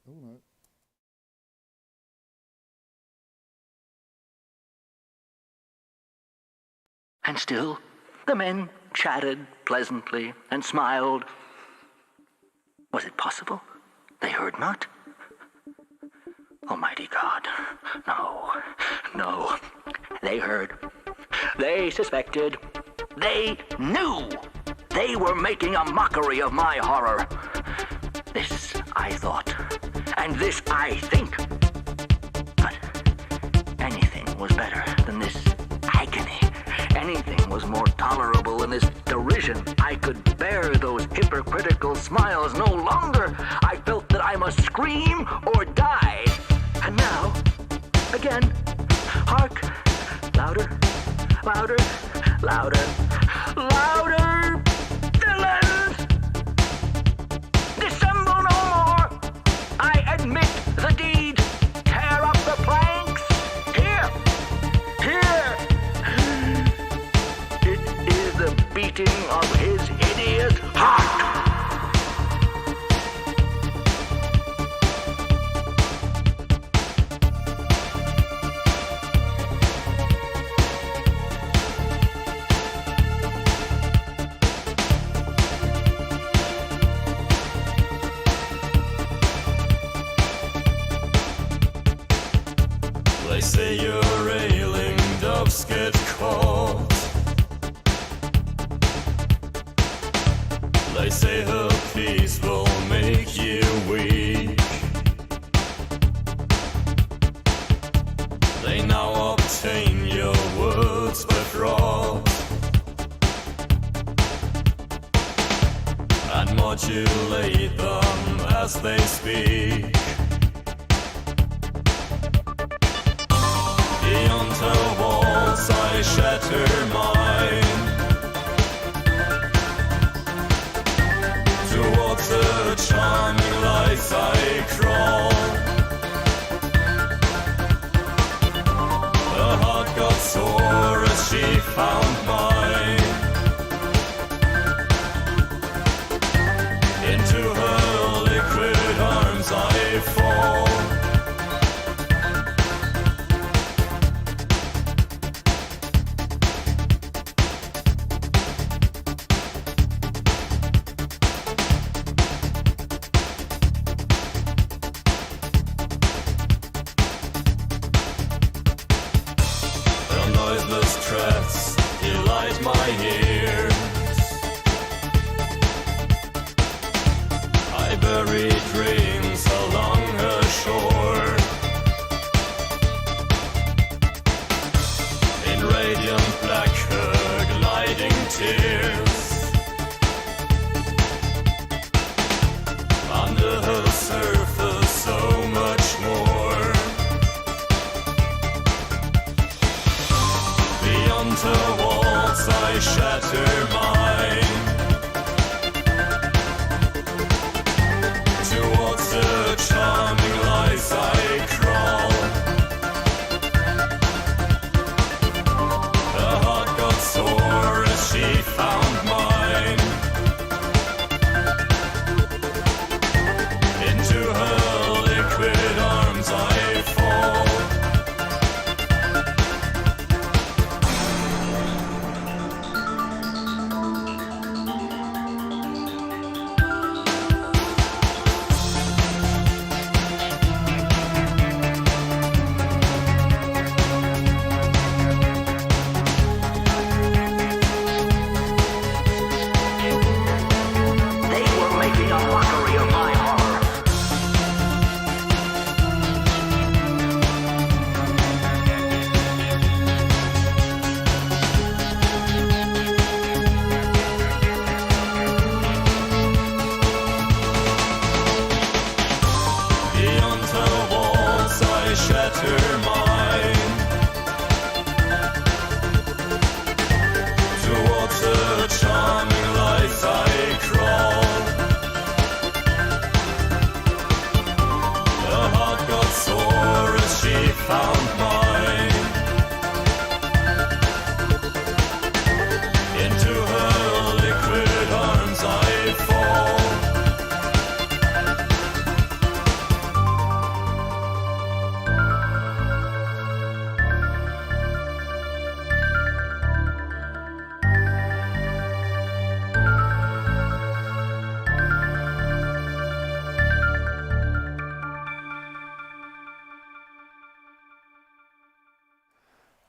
Oh no. And still, the men chatted pleasantly and smiled. Was it possible? They heard not? Almighty God, no, no. They heard. They suspected. They knew. They were making a mockery of my horror. This I thought, and this I think. But anything was better than this agony. Anything was more tolerable than this derision. I could bear those hypocritical smiles no longer. I felt that I must scream or die. And now, again, hark, louder, louder, louder, louder, villains! Dissemble no more. I admit the deed. Tear up the planks. Here, here. It is the beating of his idiot heart. They say your ailing doves get caught. They say her peace will make you weak. They now obtain your words by fraud and modulate them as they speak. Beyond her walls I shatter mine. Towards her charming lights I crawl. Her heart got sore as she found mine. Into her liquid arms I fall. Threats delight my ears. I bury dreams along her shore. In radiant black her gliding tears. Under her surface so much more. Beyond her walls I shatter mine. Towards her charming lights I crawl. Her heart got sore as she found mine. Into her liquid arms I fall.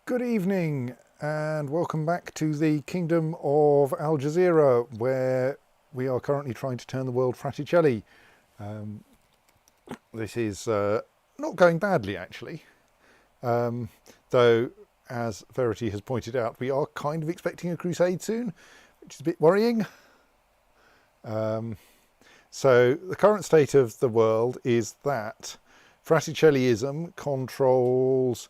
Good evening and welcome back to the Kingdom of Al Jazeera, where we are currently trying to turn the world Fraticelli. This is not going badly actually, though as Verity has pointed out we are kind of expecting a crusade soon, which is a bit worrying. So the current state of the world is that Fraticelliism controls,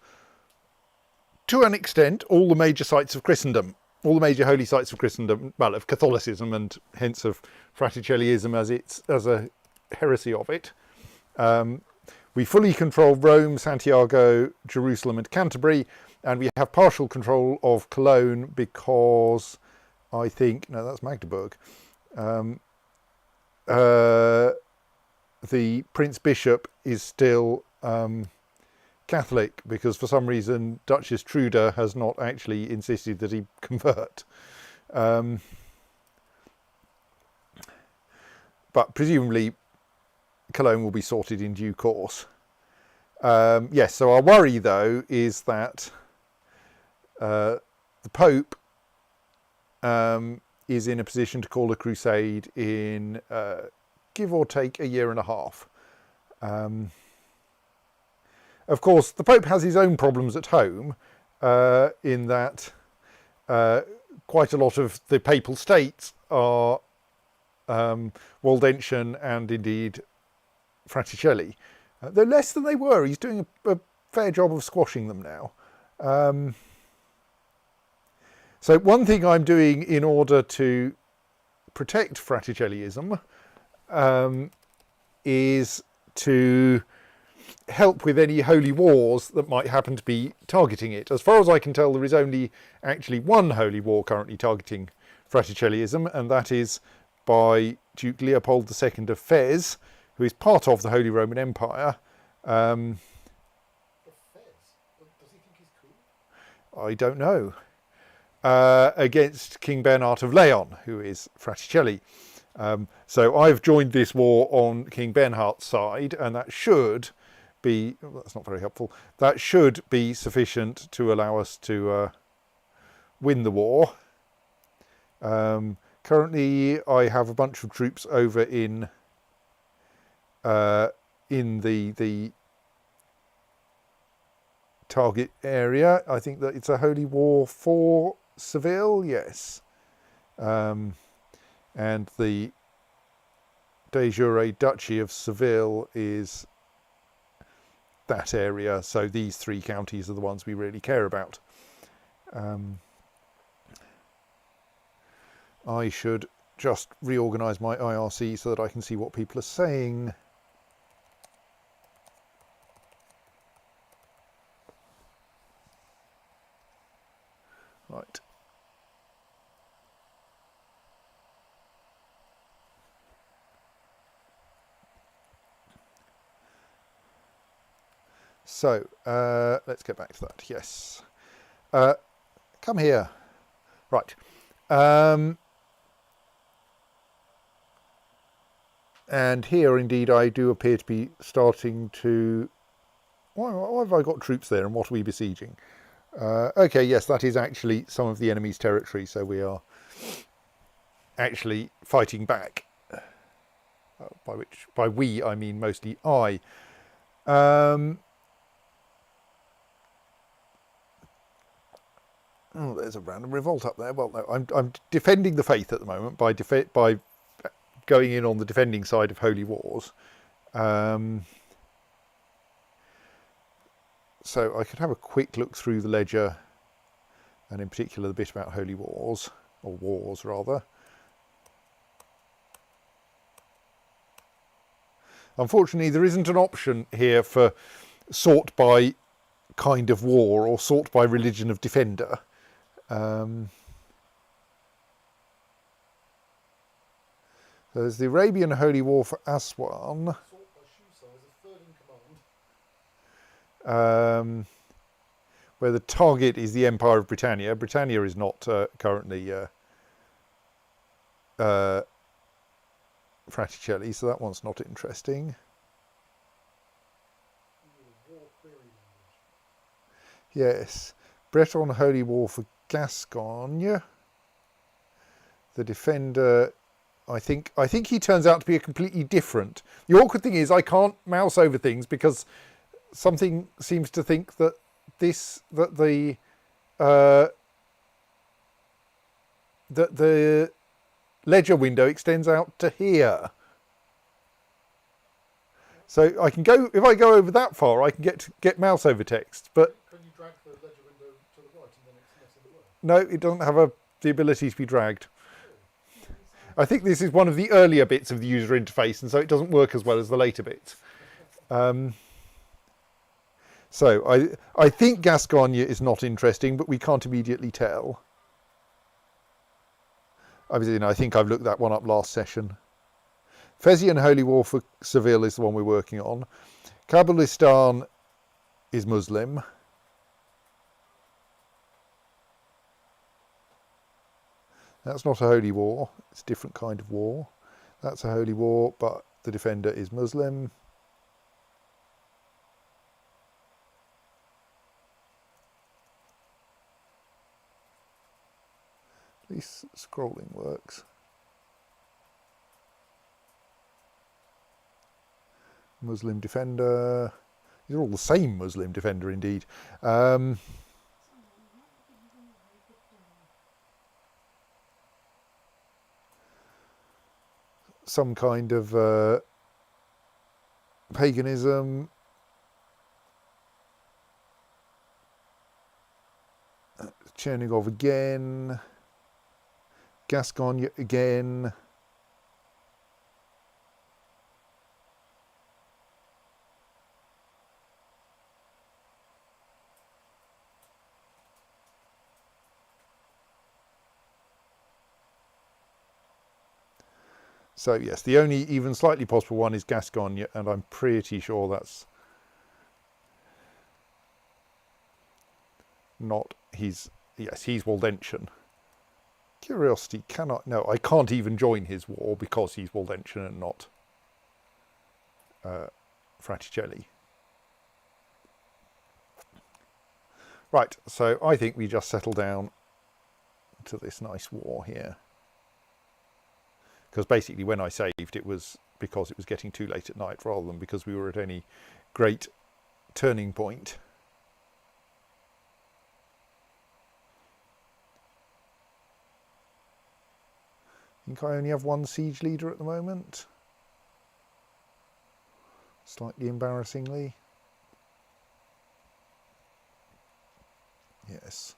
to an extent, all the major sites of Christendom, all the major holy sites of Christendom, well, of Catholicism and hence of Fraticelliism as a heresy of it. We fully control Rome, Santiago, Jerusalem and Canterbury, and we have partial control of Cologne because I think, no, that's Magdeburg. The Prince Bishop is still Catholic because for some reason Duchess Truda has not actually insisted that he convert. But presumably Cologne will be sorted in due course. Yes, so our worry though is that the Pope is in a position to call a crusade in give or take a year and a half. Of course, the Pope has his own problems at home in that quite a lot of the papal states are Waldensian and indeed Fraticelli. They're less than they were. He's doing a fair job of squashing them now. So one thing I'm doing in order to protect Fraticelliism is to help with any holy wars that might happen to be targeting it. As far as I can tell, there is only actually one holy war currently targeting Fraticelliism, and that is by Duke Leopold II of Fez, who is part of the Holy Roman Empire. Does he think he's cool? I don't know. Against King Bernard of Leon, who is Fraticelli. So I've joined this war on King Bernhard's side, and that should be, well, that's not very helpful, that should be sufficient to allow us to win the war. Currently I have a bunch of troops over in the target area. I think that it's a holy war for Seville, yes. And the de jure Duchy of Seville is that area, so these three counties are the ones we really care about. I should just reorganise my IRC so that I can see what people are saying. Right. So, let's get back to that. Yes. Come here. Right. And here, indeed, I do appear to be starting to... Why have I got troops there, and what are we besieging? Okay, yes, that is actually some of the enemy's territory, so we are actually fighting back. By we, I mean mostly I. Oh, there's a random revolt up there. Well, no, I'm defending the faith at the moment by going in on the defending side of holy wars. So I could have a quick look through the ledger, and in particular the bit about holy wars, or wars rather. Unfortunately, there isn't an option here for sort by kind of war or sort by religion of defender. There's the Arabian Holy War for Aswan. Where the target is the Empire of Britannia. Britannia is not currently Fraticelli, so that one's not interesting. Yes, Breton Holy War for Gascogne. The defender, I think he turns out to be a completely different. The awkward thing is I can't mouse over things because something seems to think that the ledger window extends out to here. So I can go, if I go over that far, I can get mouse over text. But Can you drag the ledger window to the right and then it's less in the way? no, it doesn't have the ability to be dragged. I think this is one of the earlier bits of the user interface, and so it doesn't work as well as the later bits. So I think Gascogne is not interesting, but we can't immediately tell. Obviously, I think I've looked that one up last session. Fezian Holy War for Seville is the one we're working on. Kabulistan is Muslim. That's not a holy war, it's a different kind of war. That's a holy war, but the defender is Muslim. At least scrolling works. Muslim defender. These are all the same Muslim defender indeed. Some kind of paganism. Chernigov again. Gascogne again. So yes, the only even slightly possible one is Gascogne, and I'm pretty sure that's not his. Yes, he's Waldentian. Curiosity cannot. No, I can't even join his war because he's Waldentian and not Fraticelli. Right, so I think we just settle down to this nice war here. Because basically when I saved it was because it was getting too late at night rather than because we were at any great turning point. I think I only have one siege leader at the moment. Slightly embarrassingly. Yes.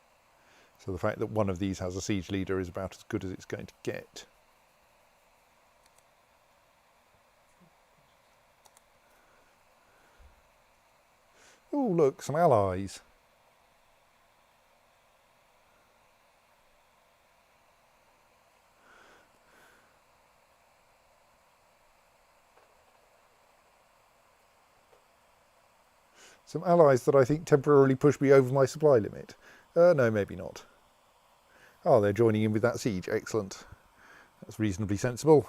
So the fact that one of these has a siege leader is about as good as it's going to get. Oh, look, some allies. Some allies that I think temporarily push me over my supply limit. No, maybe not. Oh, they're joining in with that siege. Excellent. That's reasonably sensible.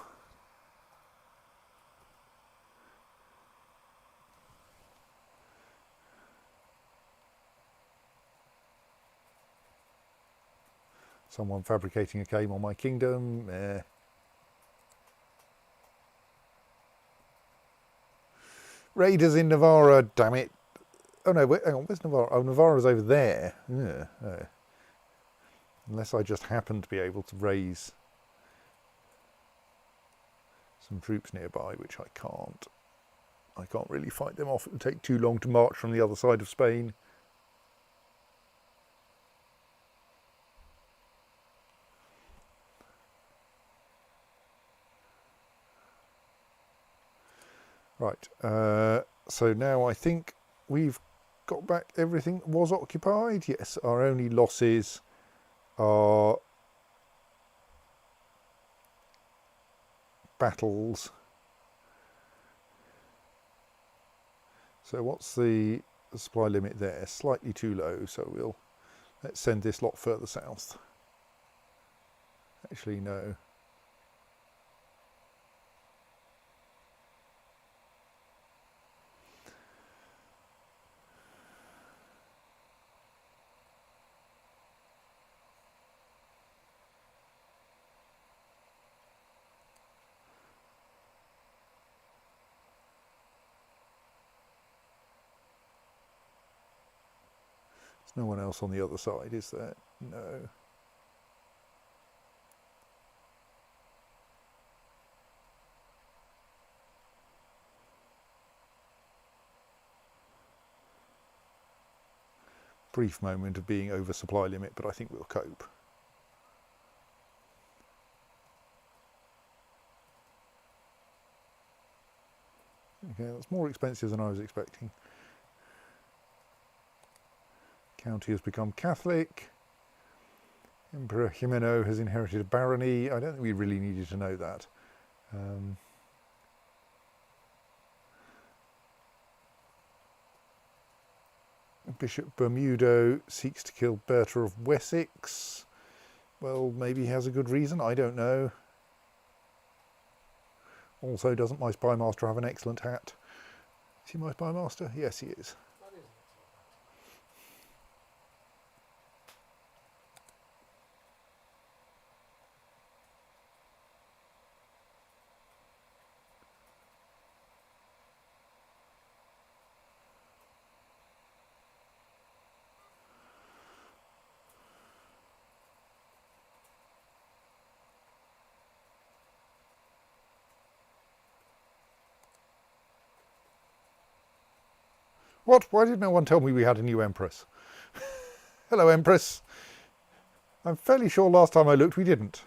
Someone fabricating a claim on my kingdom. Raiders in Navarra, damn it. Oh no, wait, hang on, where's Navarra? Oh, Navarra's over there. Yeah, unless I just happen to be able to raise some troops nearby, which I can't. I can't really fight them off. It would take too long to march from the other side of Spain. Right, so now I think we've got back everything that was occupied. Yes, our only losses are battles. So what's the supply limit there? Slightly too low, so let's send this lot further south. Actually, no. No one else on the other side, is there? No. Brief moment of being over supply limit, but I think we'll cope. Okay, that's more expensive than I was expecting. County has become Catholic. Emperor Jimeno has inherited a barony. I don't think we really needed to know that. Bishop Bermudo seeks to kill Bertha of Wessex. Well, maybe he has a good reason, I don't know. Also, doesn't my spymaster have an excellent hat? Is he my spymaster? Yes, he is. That is What? Why did no one tell me we had a new Empress? Hello, Empress. I'm fairly sure last time I looked we didn't.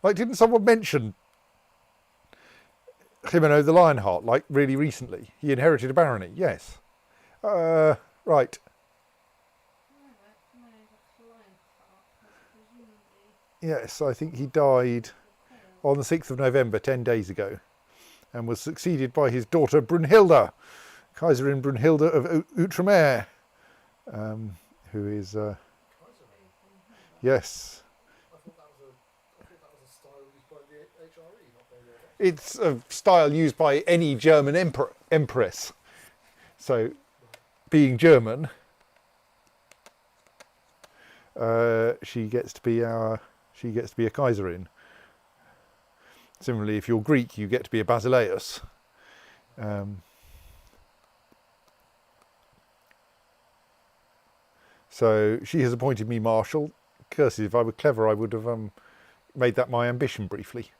Like, didn't someone mention Jimeno the Lionheart, like, really recently? He inherited a barony, yes. Right. Yes, I think he died on the 6th of November, 10 days ago, and was succeeded by his daughter Brunhilde, Kaiserin Brunhilde of Outremer, who is, yes. I thought that was a style used by the HRE, not by the It's a style used by any German empress. So, being German, she gets to be a Kaiserin. Similarly, if you're Greek, you get to be a Basileus. So she has appointed me marshal. Curses, if I were clever, I would have made that my ambition briefly.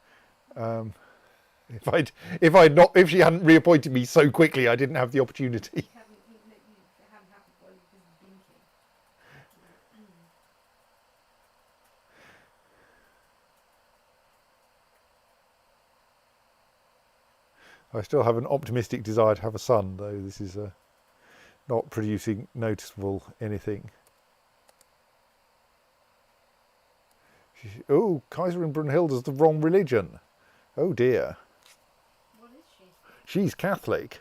If she hadn't reappointed me so quickly, I didn't have the opportunity. I still have an optimistic desire to have a son, though this is not producing noticeable anything. Oh, Kaiserin Brunhilde's the wrong religion. Oh dear. What is she? She's Catholic.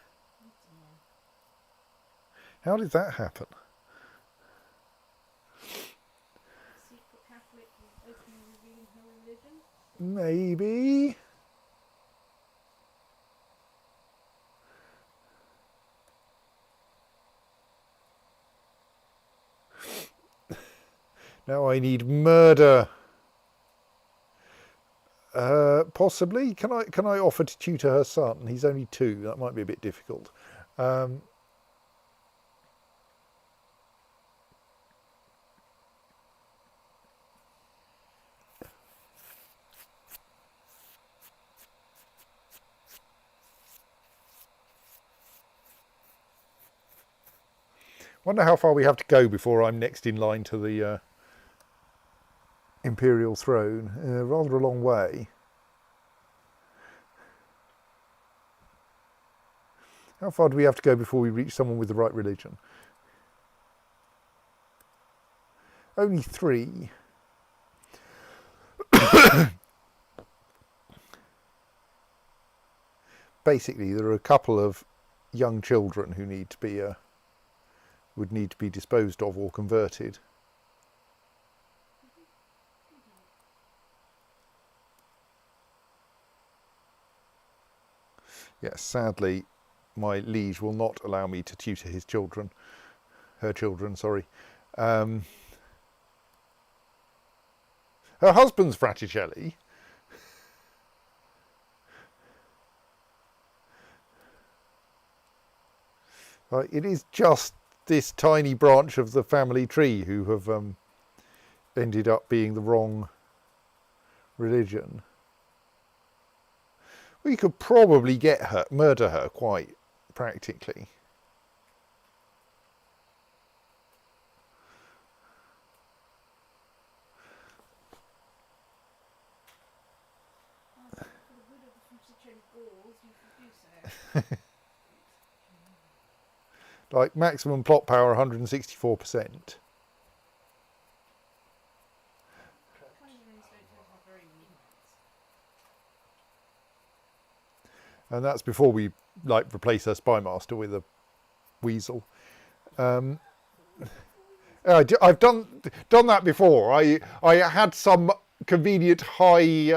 How did that happen? Secret Catholic openly revealing her religion? Maybe. Now I need murder. Possibly. Can I offer to tutor her son? He's only 2. That might be a bit difficult. Wonder how far we have to go before I'm next in line to the imperial throne. Rather a long way. How far do we have to go before we reach someone with the right religion? Only 3. Basically, there are a couple of young children who need to be would need to be disposed of or converted. Yes, sadly, my liege will not allow me to tutor his children. Her children, sorry. Her husband's Fraticelli. It is just this tiny branch of the family tree who have ended up being the wrong religion. We could probably murder her quite practically. For the good of the Fratricelli Gauls, you could do so. Like maximum plot power 164%. 20 rooms don't have very many ones. And that's before we like replace her spy master with a weasel. I've done that before. I had some convenient high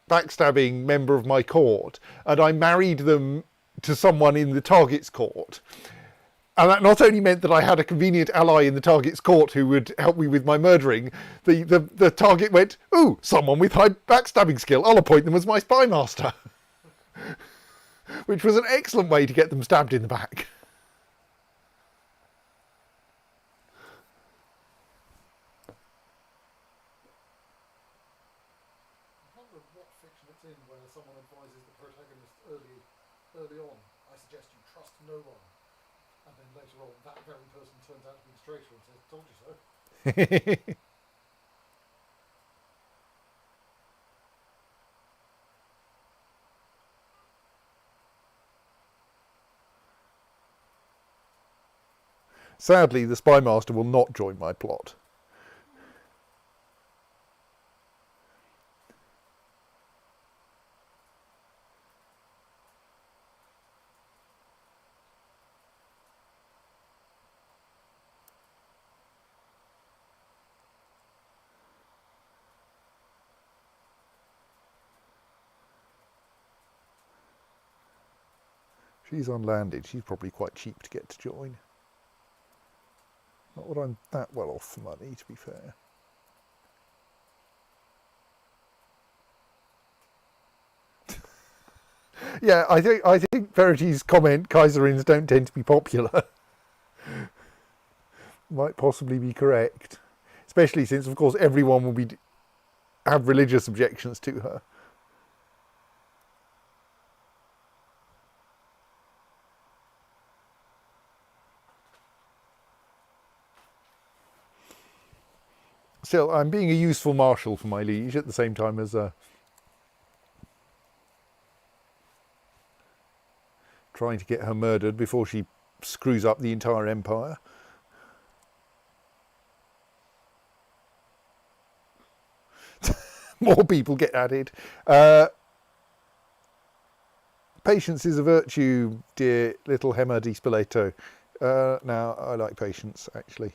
backstabbing member of my court, and I married them to someone in the target's court. And that not only meant that I had a convenient ally in the target's court who would help me with my murdering, the target went, "Ooh, someone with high backstabbing skill, I'll appoint them as my spy master." Which was an excellent way to get them stabbed in the back. I wonder what fiction it's in where someone advises the protagonist early on, I suggest you trust no one. And then later on, that very person turns out to be the traitor and says, told you so. Sadly, the spy master will not join my plot. She's unlanded. She's probably quite cheap to get to join. Not that I'm that well off for money, to be fair. Yeah, I think Verity's comment, Kaiserins don't tend to be popular, might possibly be correct. Especially since, of course, everyone will have religious objections to her. Still, I'm being a useful marshal for my liege at the same time as trying to get her murdered before she screws up the entire empire. More people get added. Patience is a virtue, dear little Hema di Spoleto. Now, I like patience, actually.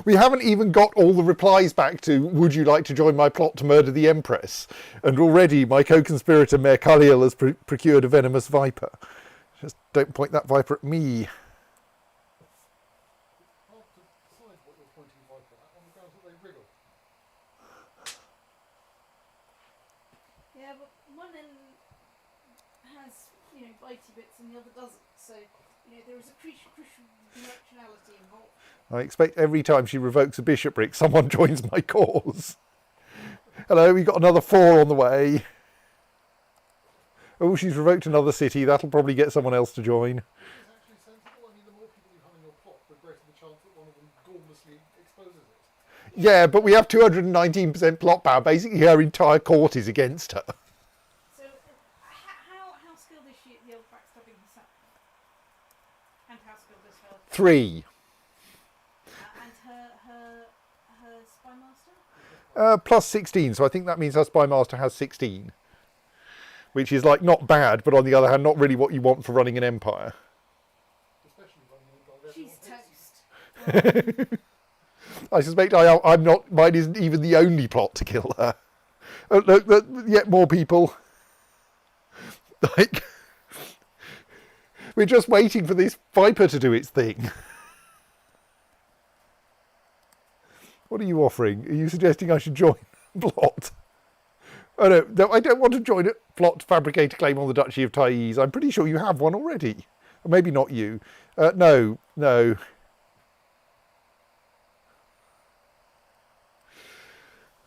We haven't even got all the replies back to, would you like to join my plot to murder the Empress? And already my co-conspirator, Mayor Khalil, has procured a venomous viper. Just don't point that viper at me. Hard to decide what you're pointing Viper at on the grounds that they wriggle. Yeah, but one end has, bitey bits and the other doesn't. So, there is a crucial directionality involved. I expect every time she revokes a bishopric, someone joins my cause. Hello, we've got another 4 on the way. Oh, she's revoked another city. That'll probably get someone else to join. Which is actually sensible. I mean, the more people you have in your plot, the greater the chance that one of them gormlessly exposes it. Yeah, but we have 219% plot power. Basically, her entire court is against her. So, how skilled is she at the old backstabbing herself? And how skilled is her? 3. And her spy master? Plus 16, so I think that means her spy master has 16. Which is, not bad, but on the other hand, not really what you want for running an empire. Especially when you've got She's toast. I suspect I'm not. Mine isn't even the only plot to kill her. Look, yet more people. We're just waiting for this viper to do its thing. What are you offering? Are you suggesting I should join Plot? Oh no, I don't want to join it. Plot to fabricate a claim on the Duchy of Thais. I'm pretty sure you have one already. Or maybe not you. No.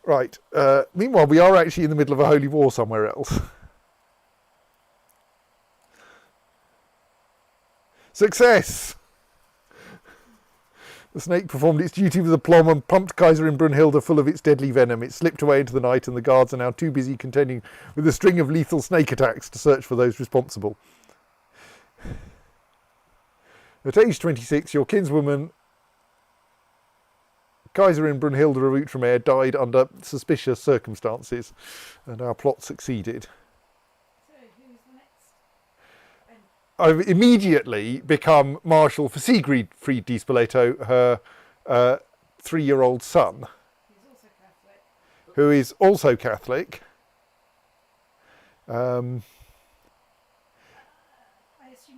Right. Meanwhile, we are actually in the middle of a holy war somewhere else. Success! The snake performed its duty with aplomb and pumped Kaiserin Brunhilde full of its deadly venom. It slipped away into the night, and the guards are now too busy contending with a string of lethal snake attacks to search for those responsible. At age 26, your kinswoman, Kaiserin Brunhilde of Outremer, died under suspicious circumstances, and our plot succeeded. So, who's the next? I've immediately become Marshal for Siegfried Di Spoleto, her 3-year-old son, Who's also Catholic. who is also Catholic. I assume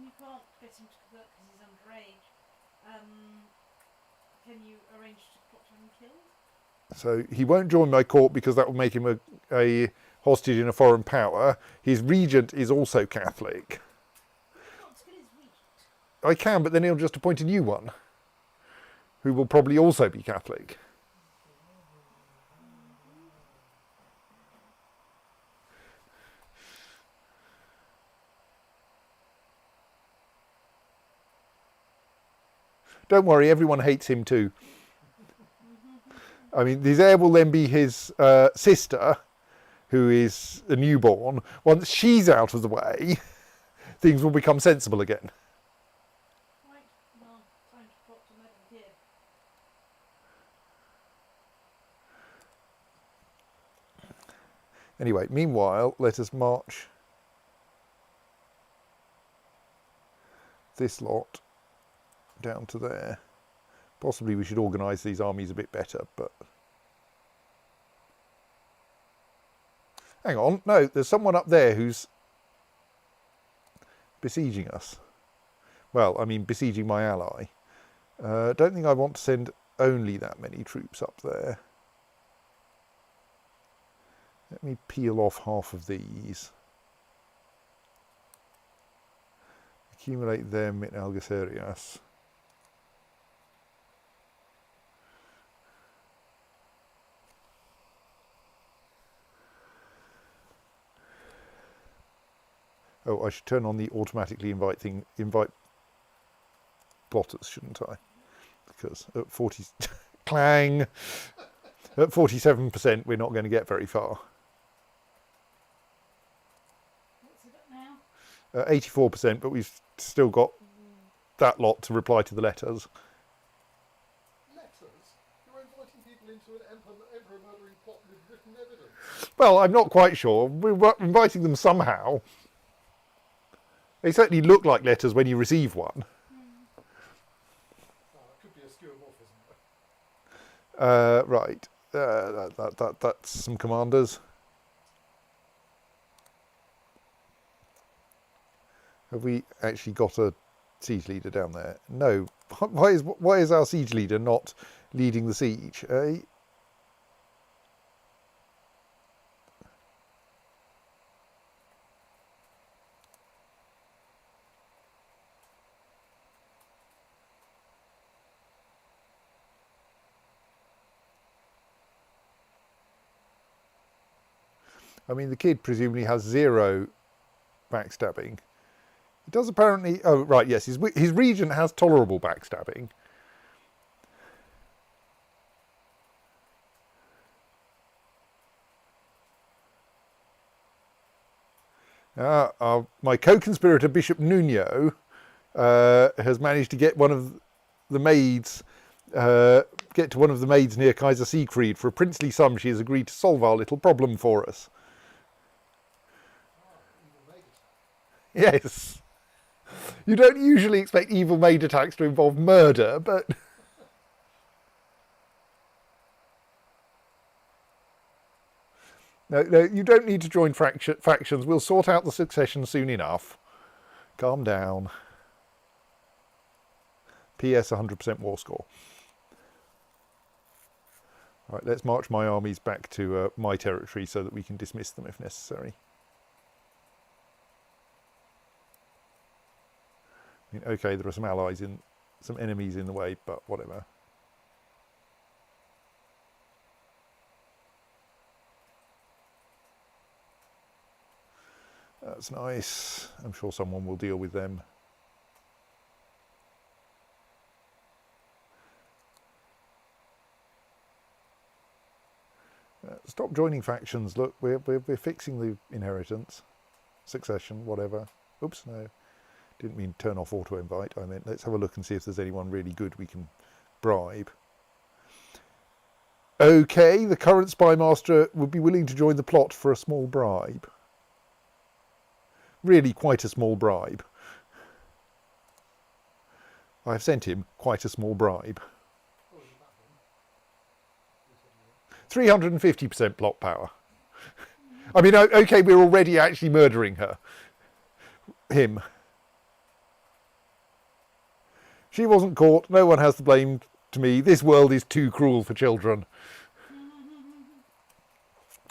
you can't get him to convert because he's underage. Can you arrange to plot to have him killed? So he won't join my court because that will make him a hostage in a foreign power. His regent is also Catholic. Can't kill his regent. I can, but then he'll just appoint a new one, who will probably also be Catholic. Don't worry, everyone hates him too. I mean, his heir will then be his sister, who is a newborn. Once she's out of the way, things will become sensible again. Right, well, time to plot to murder him here. Anyway, meanwhile, let us march this lot down to there. Possibly we should organise these armies a bit better, but... Hang on, no, there's someone up there who's besieging us. Well, I mean, besieging my ally. Don't think I want to send only that many troops up there. Let me peel off half of these. Accumulate them in Algeciras. Oh, I should turn on the automatically invite plotters, shouldn't I? Because at 40 clang, at 47%, we're not going to get very far. What's it at now? 84%, but we've still got that lot to reply to the letters. Letters? You're inviting people into an emperor murdering plot with written evidence. Well, I'm not quite sure. We're inviting them somehow. They certainly look like letters when you receive one. Oh, it could be a skeuomorphism. Right. That's some commanders. Have we actually got a siege leader down there? No. Why is our siege leader not leading the siege? I mean, the kid presumably has 0 backstabbing. He does apparently... Oh, right, yes. His regent has tolerable backstabbing. My co-conspirator, Bishop Nuno, has managed to get one of the maids... get to one of the maids near Kaiser Siegfried. For a princely sum, she has agreed to solve our little problem for us. Yes. You don't usually expect evil maid attacks to involve murder, but... No, you don't need to join factions. We'll sort out the succession soon enough. Calm down. PS 100% war score. Right, let's march my armies back to my territory so that we can dismiss them if necessary. I mean, okay, there are some allies in, some enemies in the way, but whatever. That's nice. I'm sure someone will deal with them. Stop joining factions. Look, we're fixing the inheritance, succession, whatever. Oops, no. Didn't mean turn off auto-invite. I meant let's have a look and see if there's anyone really good we can bribe. Okay, the current spy master would be willing to join the plot for a small bribe. Really quite a small bribe. I've sent him quite a small bribe. 350% plot power. I mean, okay, we're already actually murdering him. She wasn't caught. No one has the blame to me. This world is too cruel for children.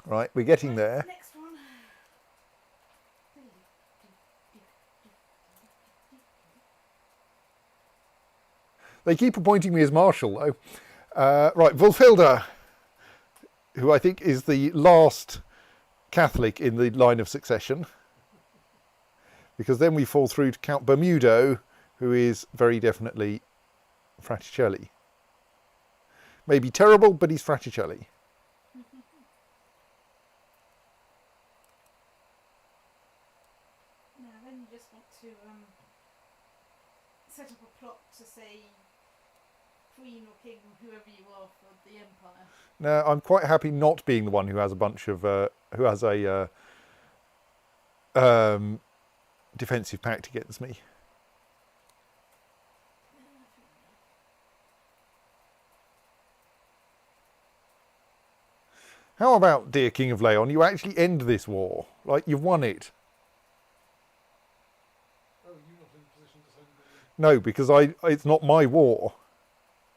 Right, we're getting there. Next one. They keep appointing me as Marshal, though. Right, Wulfilda, who I think is the last Catholic in the line of succession. Because then we fall through to Count Bermudo, who is very definitely Fraticelli. Maybe terrible, but he's Fraticelli. Now then you just want to set up a plot to say Queen or King, whoever you are, for the Empire. No, I'm quite happy not being the one who has a bunch of who has a defensive pact against me. How about, dear King of Leon, you actually end this war? Like, you've won it. Oh, you're not in a position to send the... No, because it's not my war.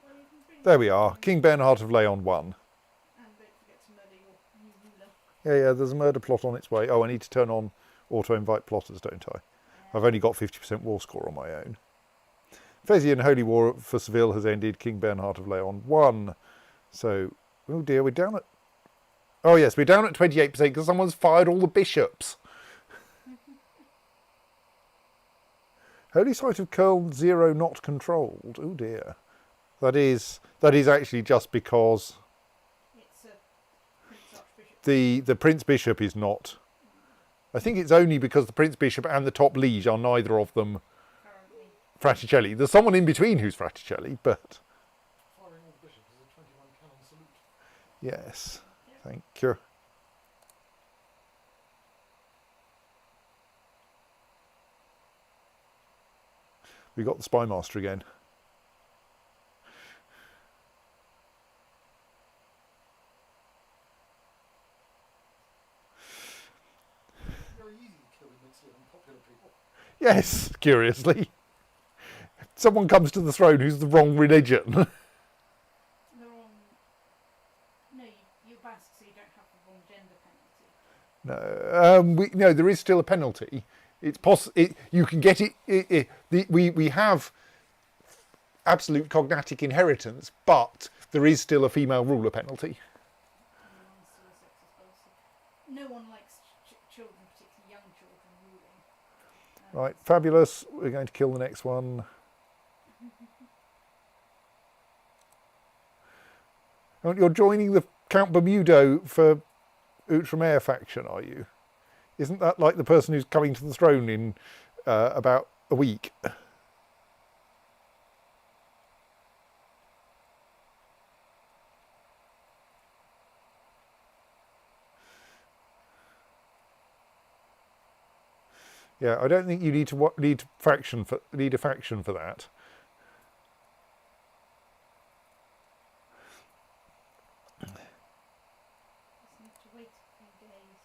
Well, you can bring There we are. King Bernhard of Leon won. And don't forget to murder your new ruler. Yeah, there's a murder plot on its way. Oh, I need to turn on auto-invite plotters, don't I? I've only got 50% war score on my own. Fezzian Holy War for Seville has ended. King Bernhard of Leon won. So, oh dear, we're down at... Oh yes, we're down at 28% because someone's fired all the bishops. Holy Site of Köln 0 not controlled. Oh dear. That is actually just because It's a Prince Archbishop. the Prince Bishop is not. I think it's only because the Prince Bishop and the top liege are neither of them Currently. Fraticelli. There's someone in between who's Fraticelli, but Firing all the bishops is a 21 cannon salute. yes, thank you. We got the spy master again. Very easy to kill immensely unpopular people. Yes, curiously. Someone comes to the throne who's the wrong religion. They're on... No, you're Basque, so you don't have the wrong gender penalty. No, there is still a penalty. It's you can get it. We have absolute cognatic inheritance, but there is still a female ruler penalty. Everyone's still a sexist policy. No one likes children, particularly young children, ruling. Right, fabulous. We're going to kill the next one. Oh, you're joining the Count Bermudo for Outremer faction, are you? Isn't that like the person who's coming to the throne in about a week? Yeah, I don't think you need to need a faction for that. Just need to wait a few days.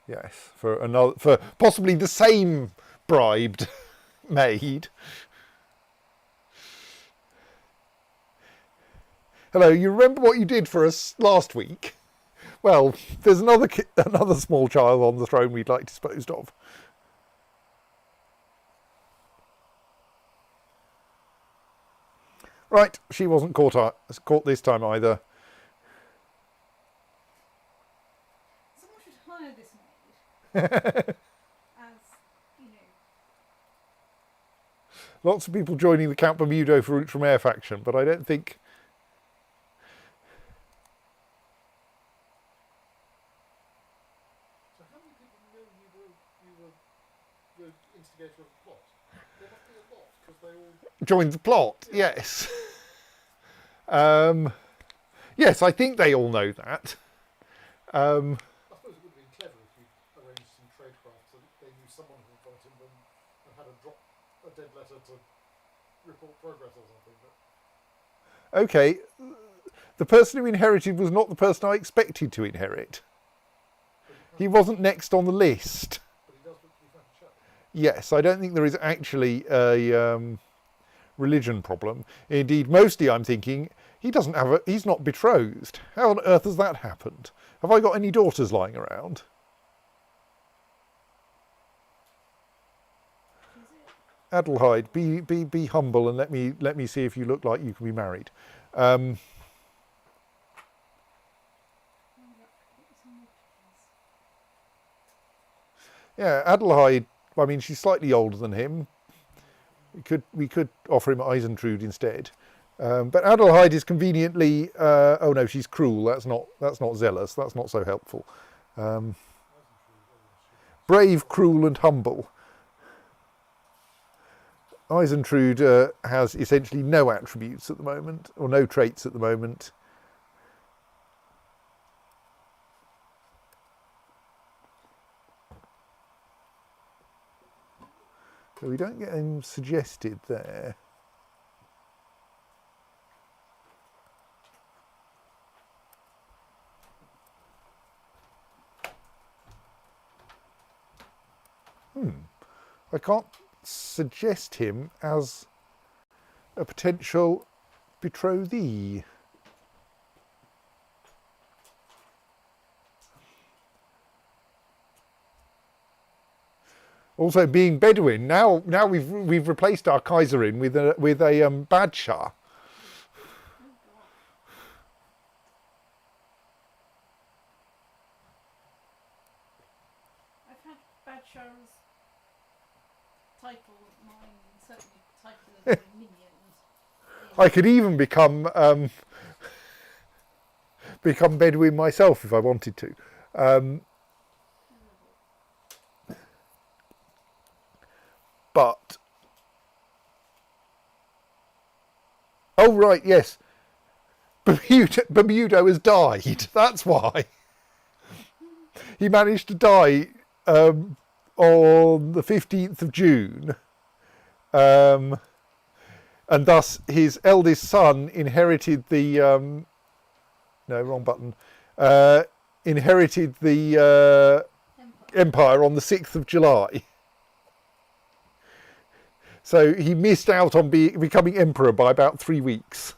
Yes, for possibly the same bribed maid. Hello, you remember what you did for us last week? Well, there's another small child on the throne we'd like disposed of. Right, she wasn't caught this time either. Someone should hire this maid as, you know, Lots of people joining the Count Bermudo for Route from Air faction, but I don't think... So how many people knew you were the instigator of the plot? There must be a lot, because they all... Joined the plot, yes. Yes, I think they all know that. I suppose it would have been clever if you arranged some tradecraft so that they knew someone had invited them and had a dead letter to report progress or something. But Okay, the person who inherited was not the person I expected to inherit. He wasn't next on the list. he does look to be fine to show. Yes, I don't think there is actually a religion problem. Indeed, mostly I'm thinking he's not betrothed. How on earth has that happened? Have I got any daughters lying around? Adelheid, be humble and let me see if you look like you can be married. Yeah, Adelheid. I mean, she's slightly older than him. We could offer him Eisentrude instead. But Adelheid is conveniently. Oh no, she's cruel. That's not zealous. That's not so helpful. Brave, cruel, and humble. Eisentrude has essentially no attributes at the moment, or no traits at the moment. So we don't get him suggested there. I can't suggest him as a potential betrothee. Also, being Bedouin, now we've replaced our Kaiserin with a Badshah. I've had Badshah's title of mine, certainly title of my minions. I could even become Bedouin myself if I wanted to. But oh right, yes, Bermudo has died. That's why he managed to die on the 15th of June, and thus his eldest son inherited the no, wrong button. Inherited the empire on the 6th of July. So he missed out on becoming emperor by about 3 weeks.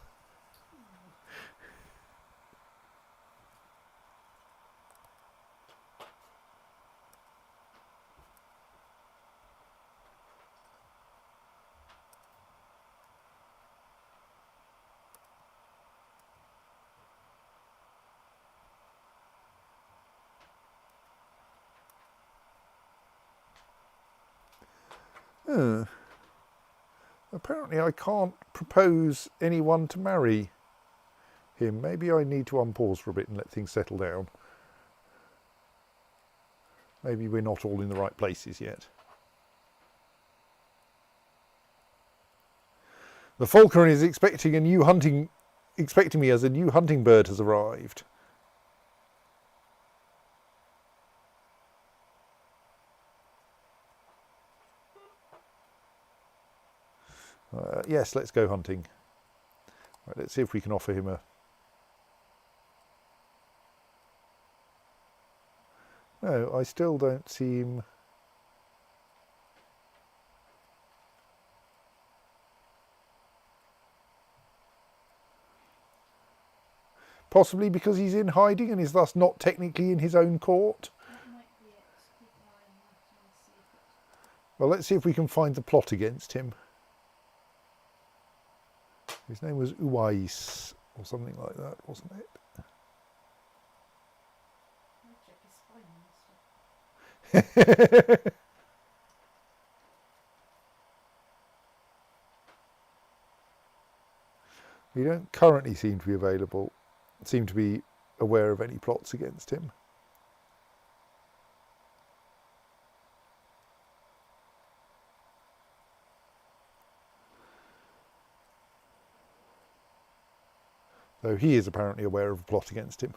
Apparently I can't propose anyone to marry him. Maybe I need to unpause for a bit and let things settle down. Maybe we're not all in the right places yet. The falconer is expecting me as a new hunting bird has arrived. Yes, let's go hunting. Right, let's see if we can offer him a... No, I still don't see him... Possibly because he's in hiding and is thus not technically in his own court. That might be it. Keep an eye on that and see if it. Well, let's see if we can find the plot against him. His name was Uwais or something like that, wasn't it? I'll check his spine and stuff. We don't currently seem to be aware of any plots against him. Though he is apparently aware of a plot against him.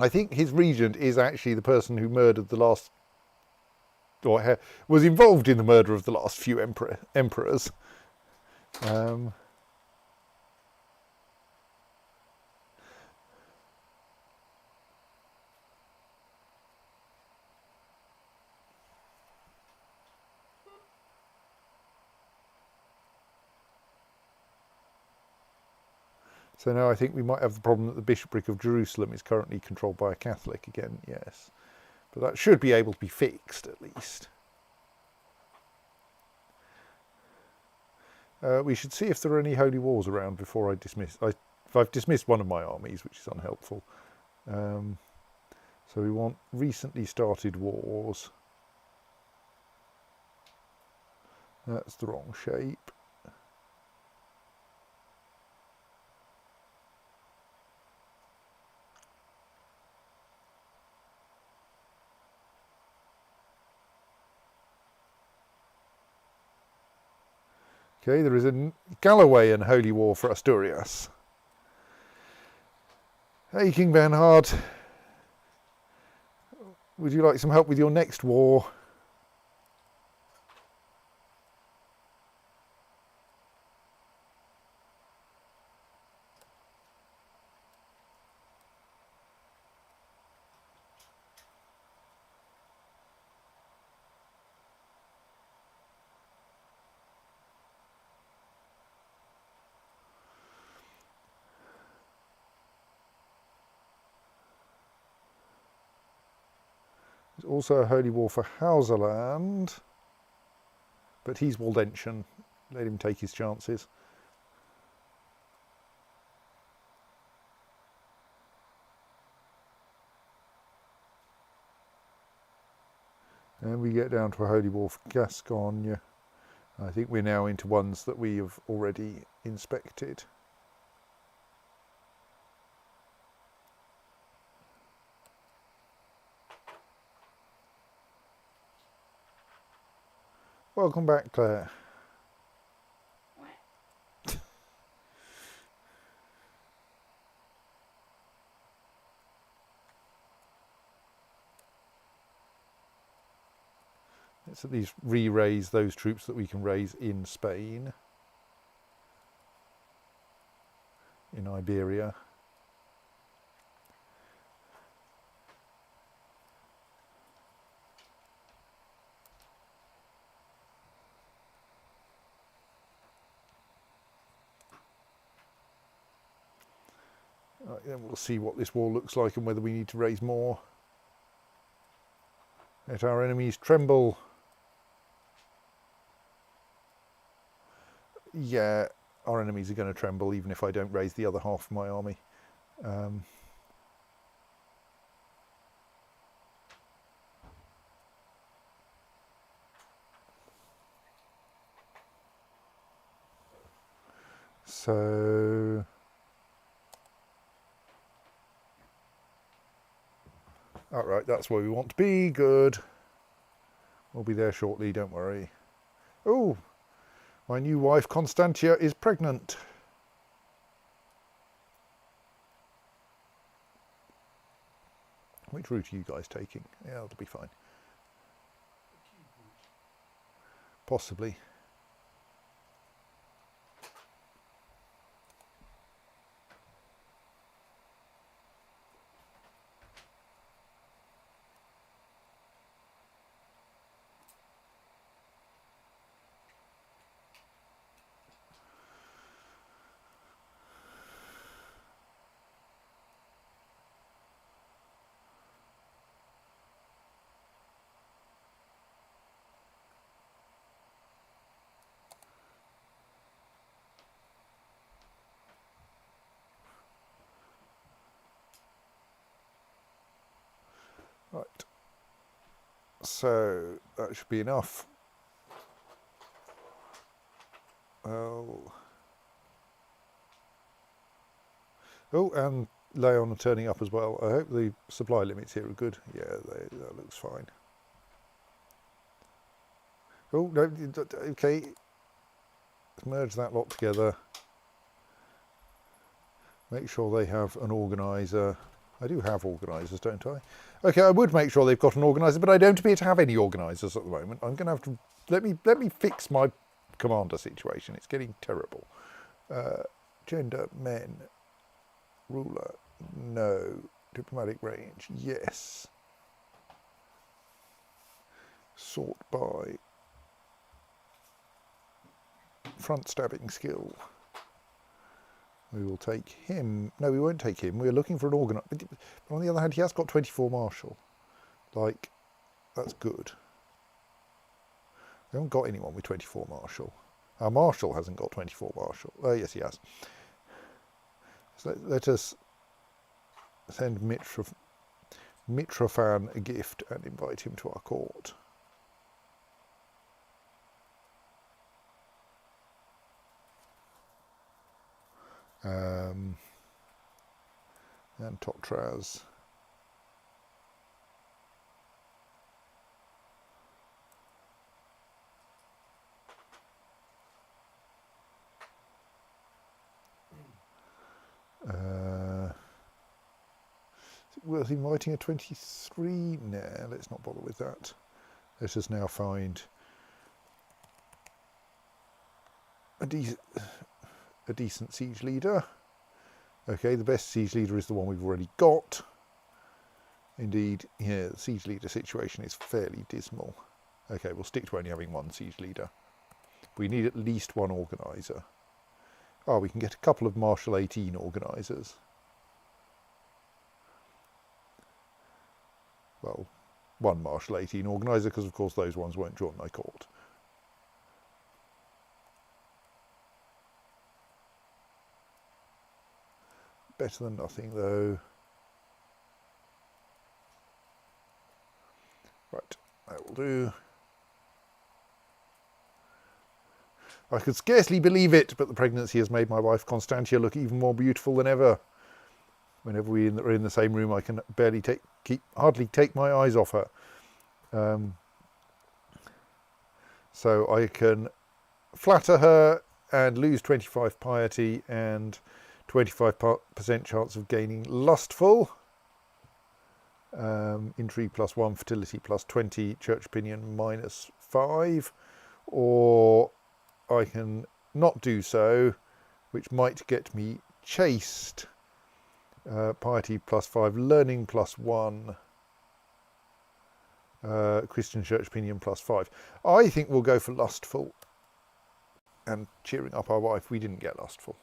I think his regent is actually the person who murdered the last, or was involved in the murder of the last few emperors. So now I think we might have the problem that the bishopric of Jerusalem is currently controlled by a Catholic again, yes. But that should be able to be fixed, at least. We should see if there are any holy wars around before I dismiss. I've dismissed one of my armies, which is unhelpful. So we want recently started wars. That's the wrong shape. Okay, there is a Galilean holy war for Asturias. Hey, King Bernhard, would you like some help with your next war? There's also a holy war for Hauserland, but he's Waldentian. Let him take his chances. And we get down to a holy war for Gascogne. I think we're now into ones that we have already inspected. Welcome back, Claire. Let's at least re-raise those troops that we can raise in Spain, in Iberia. Right, then we'll see what this war looks like and whether we need to raise more. Let our enemies tremble. Yeah, our enemies are going to tremble even if I don't raise the other half of my army. So all right, that's where we want to be. Good. We'll be there shortly, don't worry. Oh, my new wife Constantia is pregnant. Which route are you guys taking? Yeah, that'll be fine. Possibly. So that should be enough. Oh, and Leon are turning up as well. I hope the supply limits here are good. Yeah, that looks fine. Oh, no, okay. Let's merge that lot together. Make sure they have an organiser. I do have organisers, don't I? Okay, I would make sure they've got an organiser, but I don't appear to have any organisers at the moment. I'm going to have to let me fix my commander situation. It's getting terrible. Gender, men, ruler, no. Diplomatic range, yes. Sort by front stabbing skill. We will take him. No, we won't take him. We're looking for an organiser. But on the other hand, he has got 24 martial. Like, that's good. We haven't got anyone with 24 martial. Our marshal hasn't got 24 martial. Oh, yes, he has. So let us send Mitrofan a gift and invite him to our court. And Totraz. Worth inviting a 23? Nah, let's not bother with that. Let us now find a decent siege leader. Okay, the best siege leader is the one we've already got. Indeed, yeah, the siege leader situation is fairly dismal. Okay, we'll stick to only having one siege leader. We need at least one organiser. Oh, we can get a couple of Marshal 18 organisers. Well, one Marshal 18 organiser, because of course those ones won't join my court. Better than nothing, though. Right, that will do. I could scarcely believe it, but the pregnancy has made my wife Constantia look even more beautiful than ever. Whenever we are in the same room, I can hardly take my eyes off her. So I can flatter her and lose 25 piety and 25% chance of gaining lustful. Intrigue +1, fertility +20, church opinion -5. Or I can not do so, which might get me chaste. Piety +5, learning +1, Christian church opinion +5. I think we'll go for lustful and cheering up our wife. We didn't get lustful.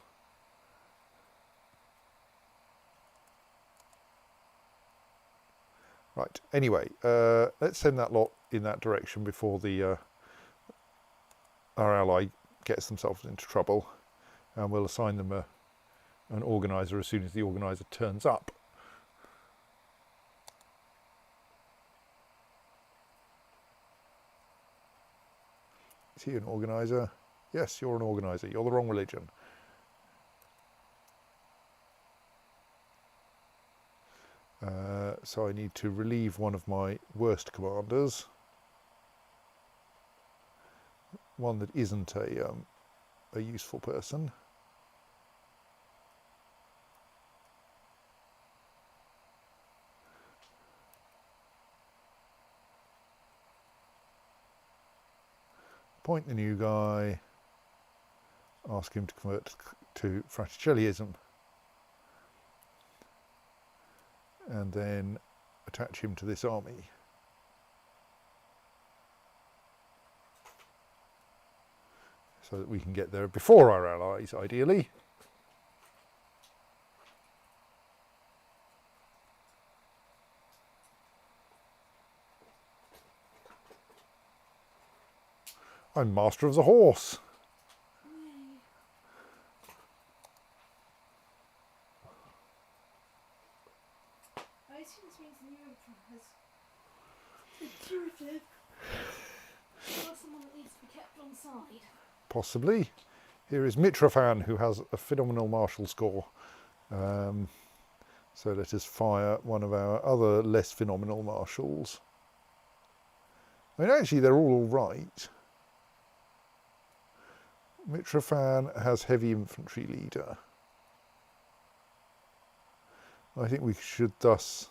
Right, anyway, let's send that lot in that direction before our ally gets themselves into trouble, and we'll assign them an organiser as soon as the organiser turns up. Is he an organiser? Yes, you're an organiser. You're the wrong religion. So I need to relieve one of my worst commanders. One that isn't a useful person. Appoint the new guy. Ask him to convert to Fraticelliism. And then attach him to this army. So that we can get there before our allies, ideally. I'm master of the horse. I assume this means the new emperor has Intuitive. Or someone that needs to be kept on side. Possibly. Here is Mitrofan, who has a phenomenal martial score. So let us fire one of our other less phenomenal marshals. I mean, actually, they're all right. Mitrofan has heavy infantry leader. I think we should thus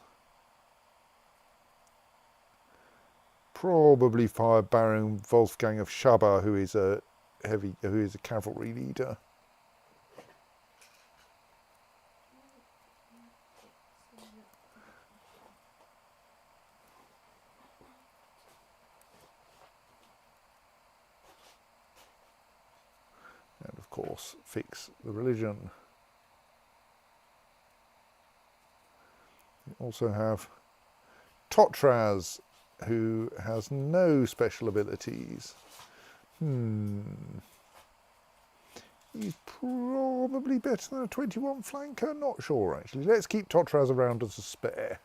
probably fire Baron Wolfgang of Shaba, who is a cavalry leader. And of course, fix the religion. We also have Totraz, who has no special abilities. He's probably better than a 21 flanker. Not sure, actually. Let's keep Totraz around as a spare.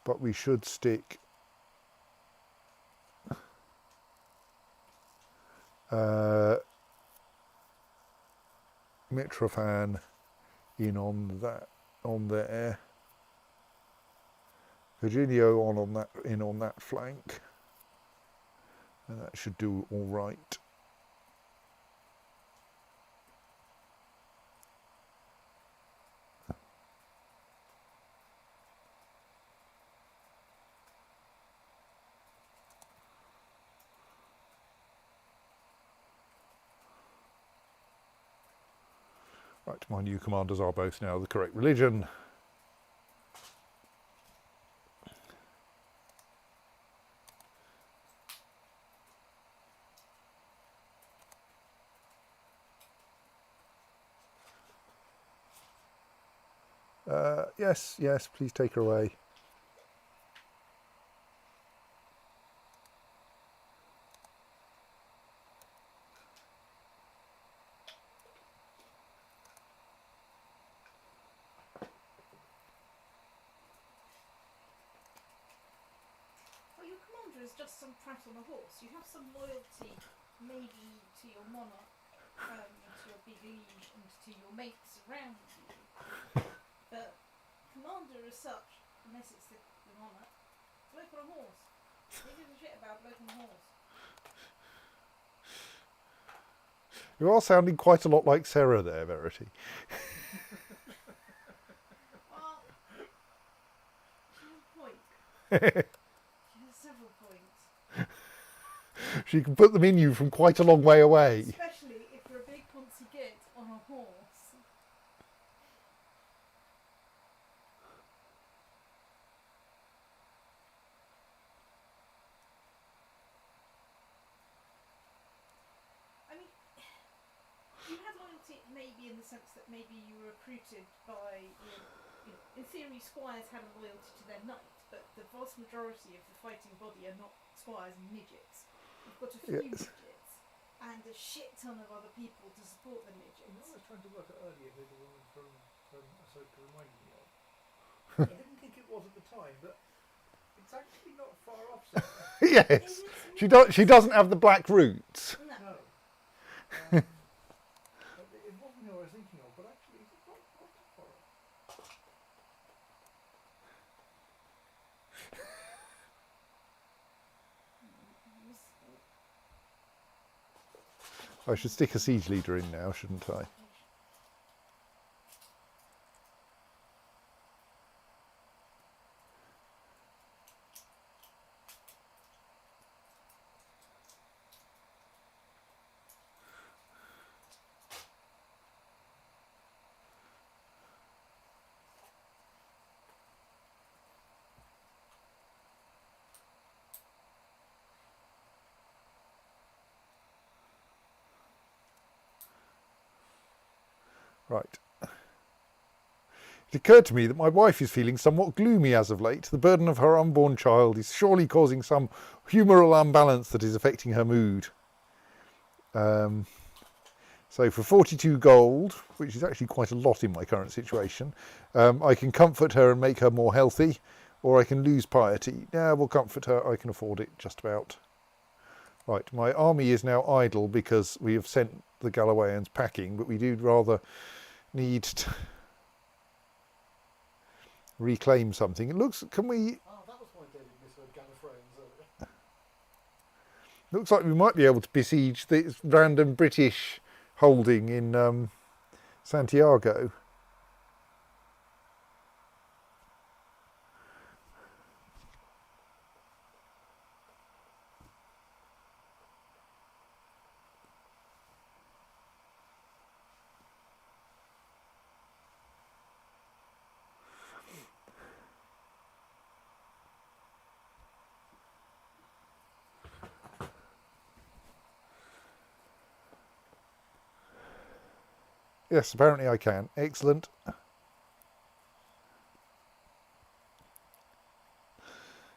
But we should stick Mitrofan in on there. Virginio on that flank, and that should do all right. Right, my new commanders are both now the correct religion. Yes, please take her away. Well, your commander is just some prat on a horse. You have some loyalty, maybe to your monarch, to your big liege, and to your mates around you. But commander as such, unless it's the monarch, bloke on a horse. Who gives a shit about bloke on a horse? You are sounding quite a lot like Sarah there, Verity. Well, she has a point. She has several points. She can put them in you from quite a long way away. Especially if you're a big poncy git on a horse. I mean, you had loyalty maybe in the sense that maybe you were recruited by, in theory, squires had a loyalty to their knight, but the vast majority of the fighting body are not squires and midgets. You've got a few Yes. midgets and a shit ton of other people to support the You know, I midgets. was trying to work out earlier who the woman from Ahsoka reminded me of. I didn't think it was at the time, but it's actually not far off. Yes, she doesn't have the black roots. No. No. It wasn't who I was thinking of, but actually it's not too far off. I should stick a siege leader in now, shouldn't I? Right. It occurred to me that my wife is feeling somewhat gloomy as of late. The burden of her unborn child is surely causing some humoral unbalance that is affecting her mood. So for 42 gold, which is actually quite a lot in my current situation, I can comfort her and make her more healthy, or I can lose piety. Yeah, we'll comfort her. I can afford it just about. Right, my army is now idle because we have sent the Gallowayans packing, but we do rather need to reclaim something. It looks, can we, Ah, that was why David misheard Gallifreyans earlier. looks like we might be able to besiege this random British holding in Santiago. Yes, apparently I can. Excellent.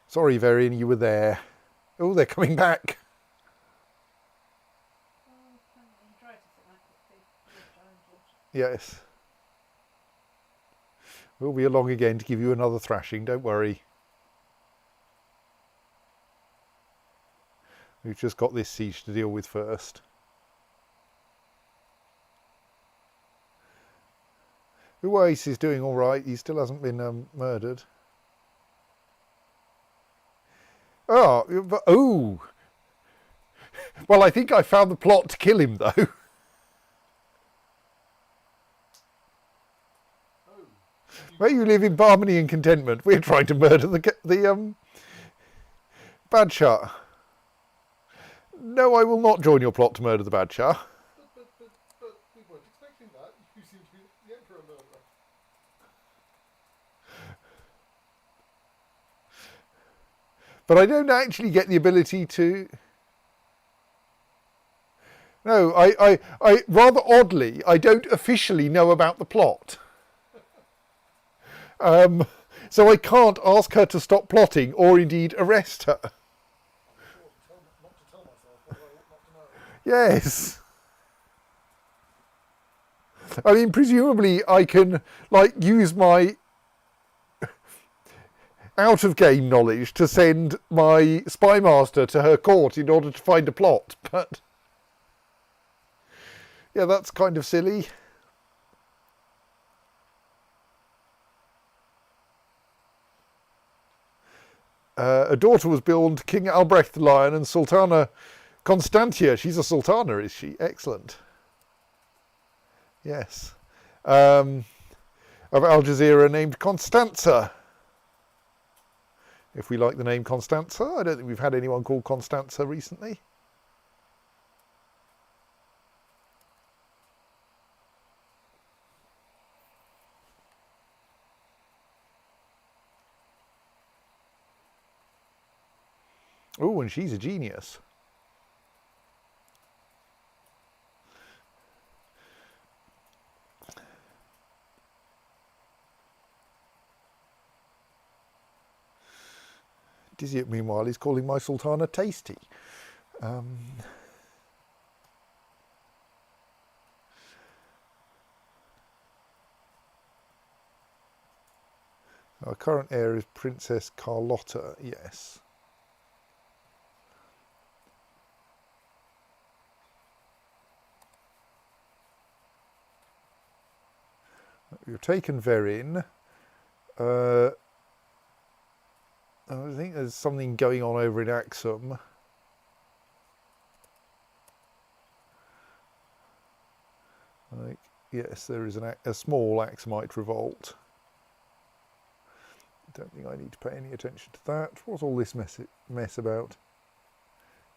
Sorry, Varian, you were there. Oh, they're coming back. Oh, apparently he tried to sit like a giant water. Yes. We'll be along again to give you another thrashing, don't worry. We've just got this siege to deal with first. Uwais is doing all right. He still hasn't been murdered. Oh, but, oh. Well, I think I found the plot to kill him, though. Oh, Where you live in harmony and contentment, we're trying to murder the Badshah. No, I will not join your plot to murder the Badshah. but we weren't expecting that. You seem to be the Emperor murderer. But I don't actually get the ability to... No, I rather oddly, I don't officially know about the plot. So I can't ask her to stop plotting or indeed arrest her. Not to tell myself what I ought not to know. Yes. I mean, presumably I can, like, use my out-of-game knowledge to send my spy master to her court in order to find a plot, but... Yeah, that's kind of silly. A daughter was born to King Albrecht the Lion and Sultana Constantia. She's a sultana, is she? Excellent. Yes. Of Al Jazeera named Constanza. If we like the name Constanza. I don't think we've had anyone called Constanza recently. Oh, and she's a genius. Diziat, meanwhile, is calling my sultana tasty. Our current heir is Princess Carlotta, yes. We've taken Verin. I think there's something going on over in Axum. Like, yes, there is a small Axumite revolt. Don't think I need to pay any attention to that. What's all this mess about?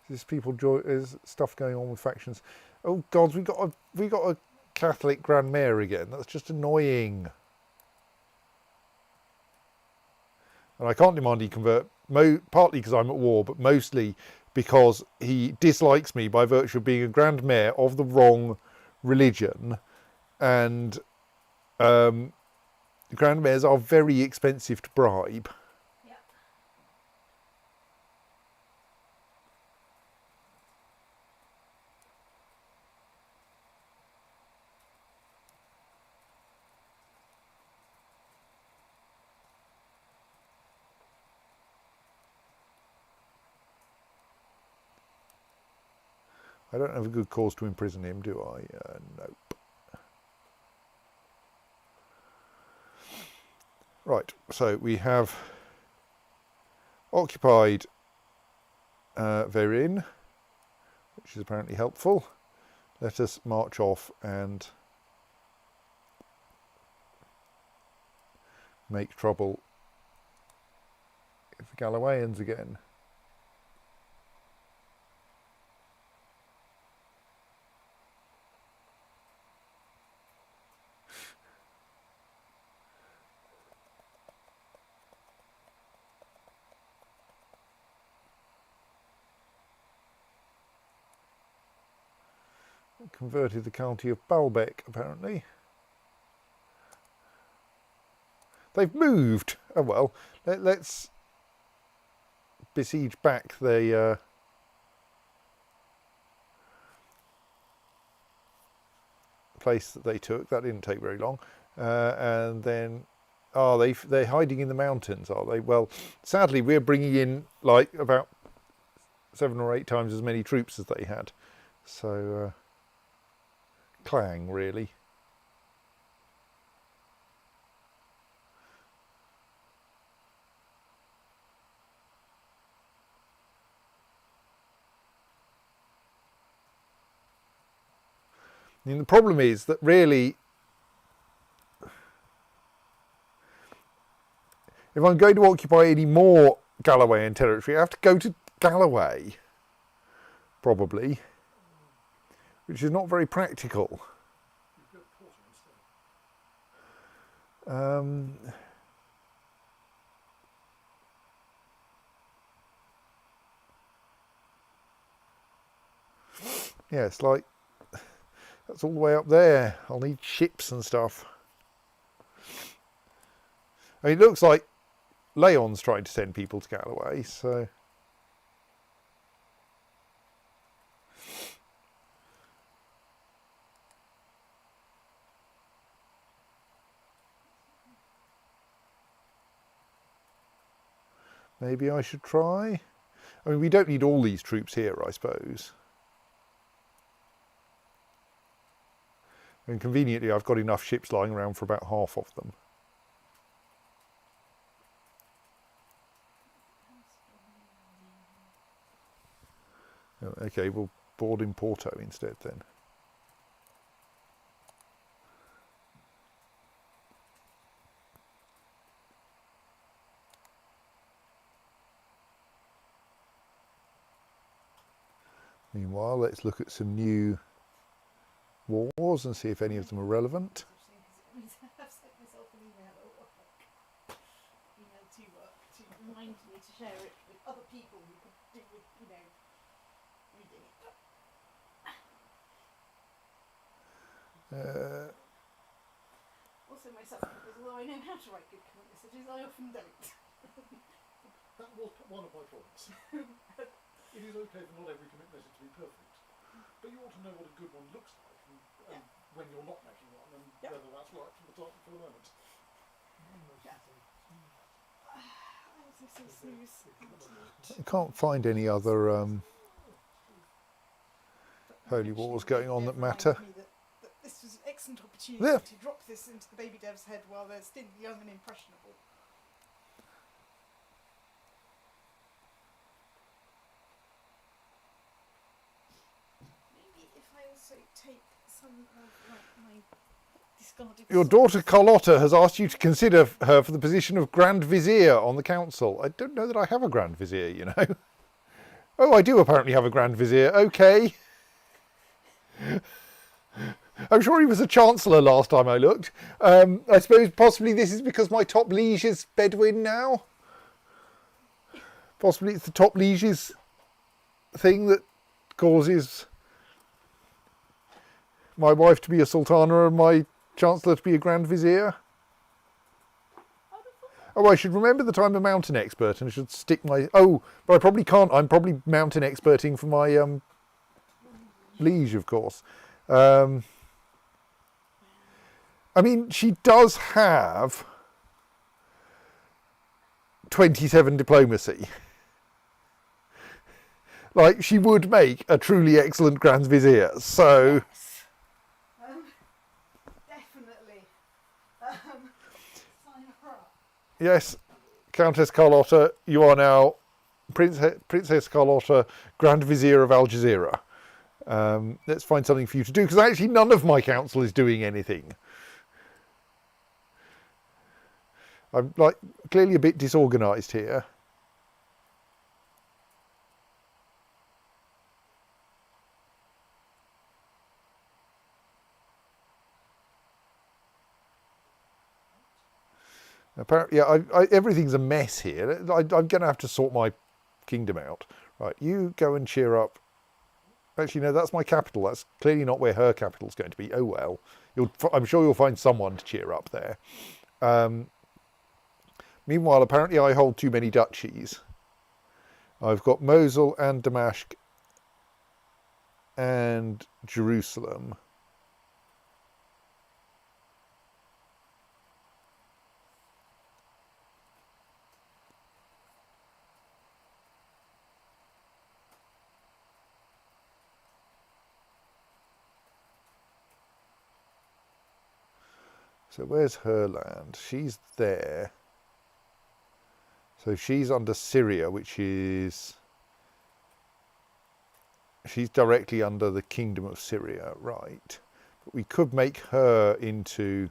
Is is stuff going on with factions? Oh God, we got a Catholic Grand Mayor again. That's just annoying. And I can't demand he convert, partly because I'm at war, but mostly because he dislikes me by virtue of being a Grand Mayor of the wrong religion. And Grand Mayors are very expensive to bribe. Yeah. I don't have a good cause to imprison him, do I? Nope. Right, so we have occupied Verin, which is apparently helpful. Let us march off and make trouble with the Gallowayans again. Converted the county of Baalbek, apparently. They've moved. Oh well, let's besiege back the place that they took. That didn't take very long. And then, they're hiding in the mountains, are they? Well, sadly, we're bringing in like about 7 or 8 times as many troops as they had. So, clang, really. I mean, the problem is that really, if I'm going to occupy any more Galloway territory, I have to go to Galloway, probably, which is not very practical. Yeah, it's like, that's all the way up there. I'll need ships and stuff. I mean, it looks like Leon's trying to send people to Galloway, so... maybe I should try. I mean, we don't need all these troops here, I suppose. And conveniently, I've got enough ships lying around for about half of them. Okay, we'll board in Porto instead then. Meanwhile, let's look at some new wars and see if any of them are relevant. I've sent myself an email at work, to remind me to share it with other people who could do with, reading it. Also myself, because although I know how to write good commit messages, I often don't. That was one of my points. It is okay for not every commit message to be perfect, but you ought to know what a good one looks like, and when you're not making one, and whether that's right for the moment. I can't find any other holy wars going on that matter. That this was an excellent opportunity to drop this into the baby dev's head while they're still young and impressionable. Maybe if I also take some of my discarded... Your daughter Carlotta has asked you to consider her for the position of Grand Vizier on the council. I don't know that I have a Grand Vizier, you know. Oh, I do apparently have a Grand Vizier. Okay. I'm sure he was a Chancellor last time I looked. I suppose possibly this is because my top liege is Bedouin now. Possibly it's the top liege's thing that causes my wife to be a Sultana and my Chancellor to be a Grand Vizier. Oh, I should remember that I'm a mountain expert and I should stick my... Oh, but I probably can't. I'm probably mountain experting for my liege, of course. I mean, she does have 27 diplomacy. Like, she would make a truly excellent Grand Vizier. So, Yes. Definitely. Sign her up. yes, Countess Carlotta, you are now Princess Carlotta, Grand Vizier of Al Jazeera. Let's find something for you to do, because actually none of my council is doing anything. I'm like clearly a bit disorganised here. Apparently, yeah, everything's a mess here. I'm going to have to sort my kingdom out. Right, you go and cheer up. Actually, no, that's my capital. That's clearly not where her capital's going to be. Oh well, I'm sure you'll find someone to cheer up there. Meanwhile, apparently I hold too many duchies. I've got Mosul and Damascus and Jerusalem. So where's her land? She's there. So she's under Syria, which is... She's directly under the Kingdom of Syria, right. But we could make her into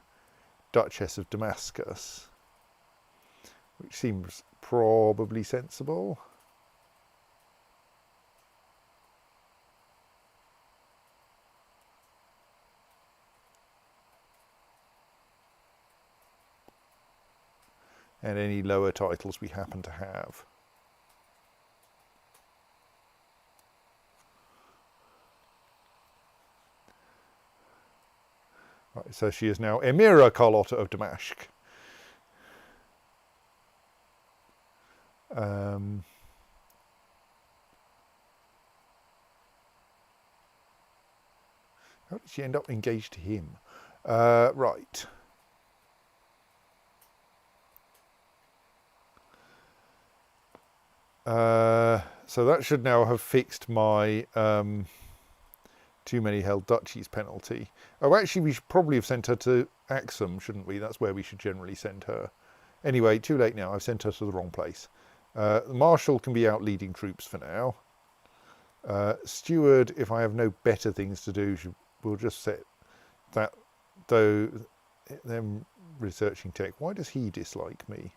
Duchess of Damascus, which seems probably sensible. And any lower titles we happen to have. Right, so she is now Emira Carlotta of Damascus. How did she end up engaged to him? Right. So that should now have fixed my too many held duchies penalty. Oh, actually, we should probably have sent her to Axum, shouldn't we? That's where we should generally send her. Anyway, too late now. I've sent her to the wrong place. The Marshal can be out leading troops for now. Steward, if I have no better things to do, we'll just set that, though, them researching tech. Why does he dislike me?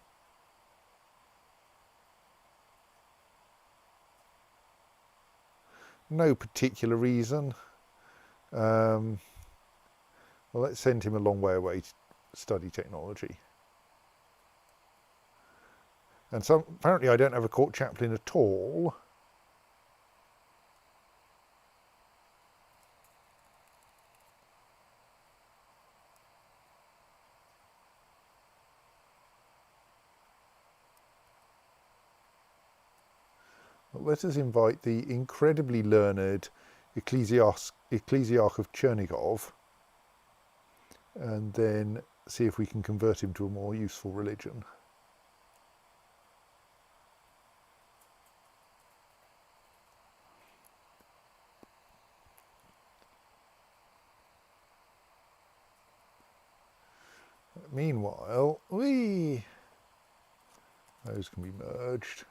No particular reason. Well, let's send him a long way away to study technology. And so apparently I don't have a court chaplain at all. Well, let us invite the incredibly learned Ecclesiarch of Chernigov, and then see if we can convert him to a more useful religion. Meanwhile, those can be merged.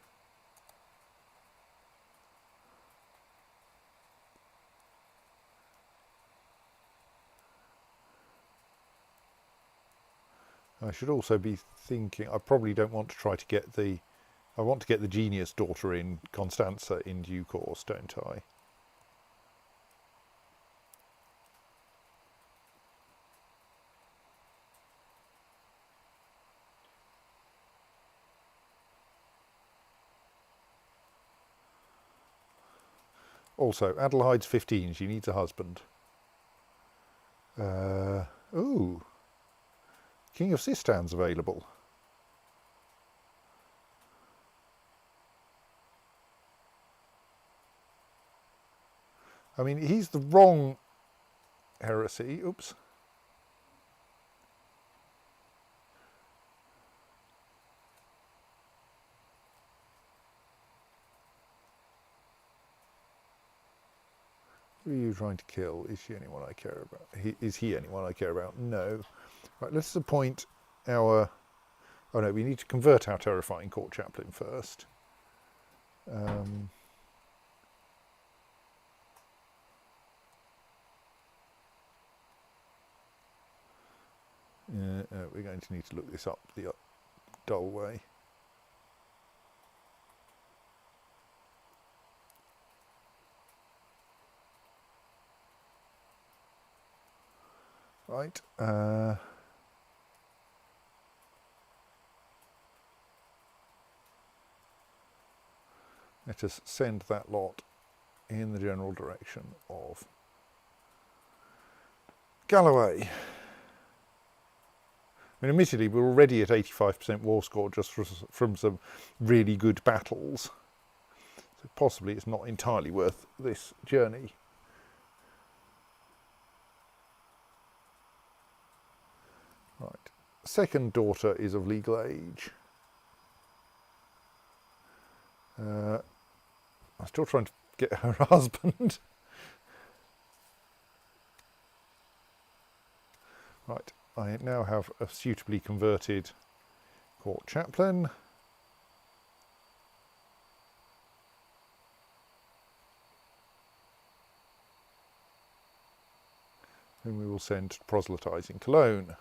I should also be thinking, I probably don't want to try to get I want to get the genius daughter in, Constanza, in due course, don't I? Also, Adelaide's 15, she needs a husband. Ooh. King of Sistan's available. I mean, he's the wrong heresy. Oops. Who are you trying to kill? Is she anyone I care about? Is he anyone I care about? No. Right, let's appoint our... Oh no, we need to convert our terrifying court chaplain first. We're going to need to look this up the dull way. Right. Let us send that lot in the general direction of Galloway. I mean, admittedly, we're already at 85% war score just from some really good battles. So possibly it's not entirely worth this journey. Right. Second daughter is of legal age. I'm still trying to get her husband. Right, I now have a suitably converted court chaplain. Whom we will send to proselytise in Cologne.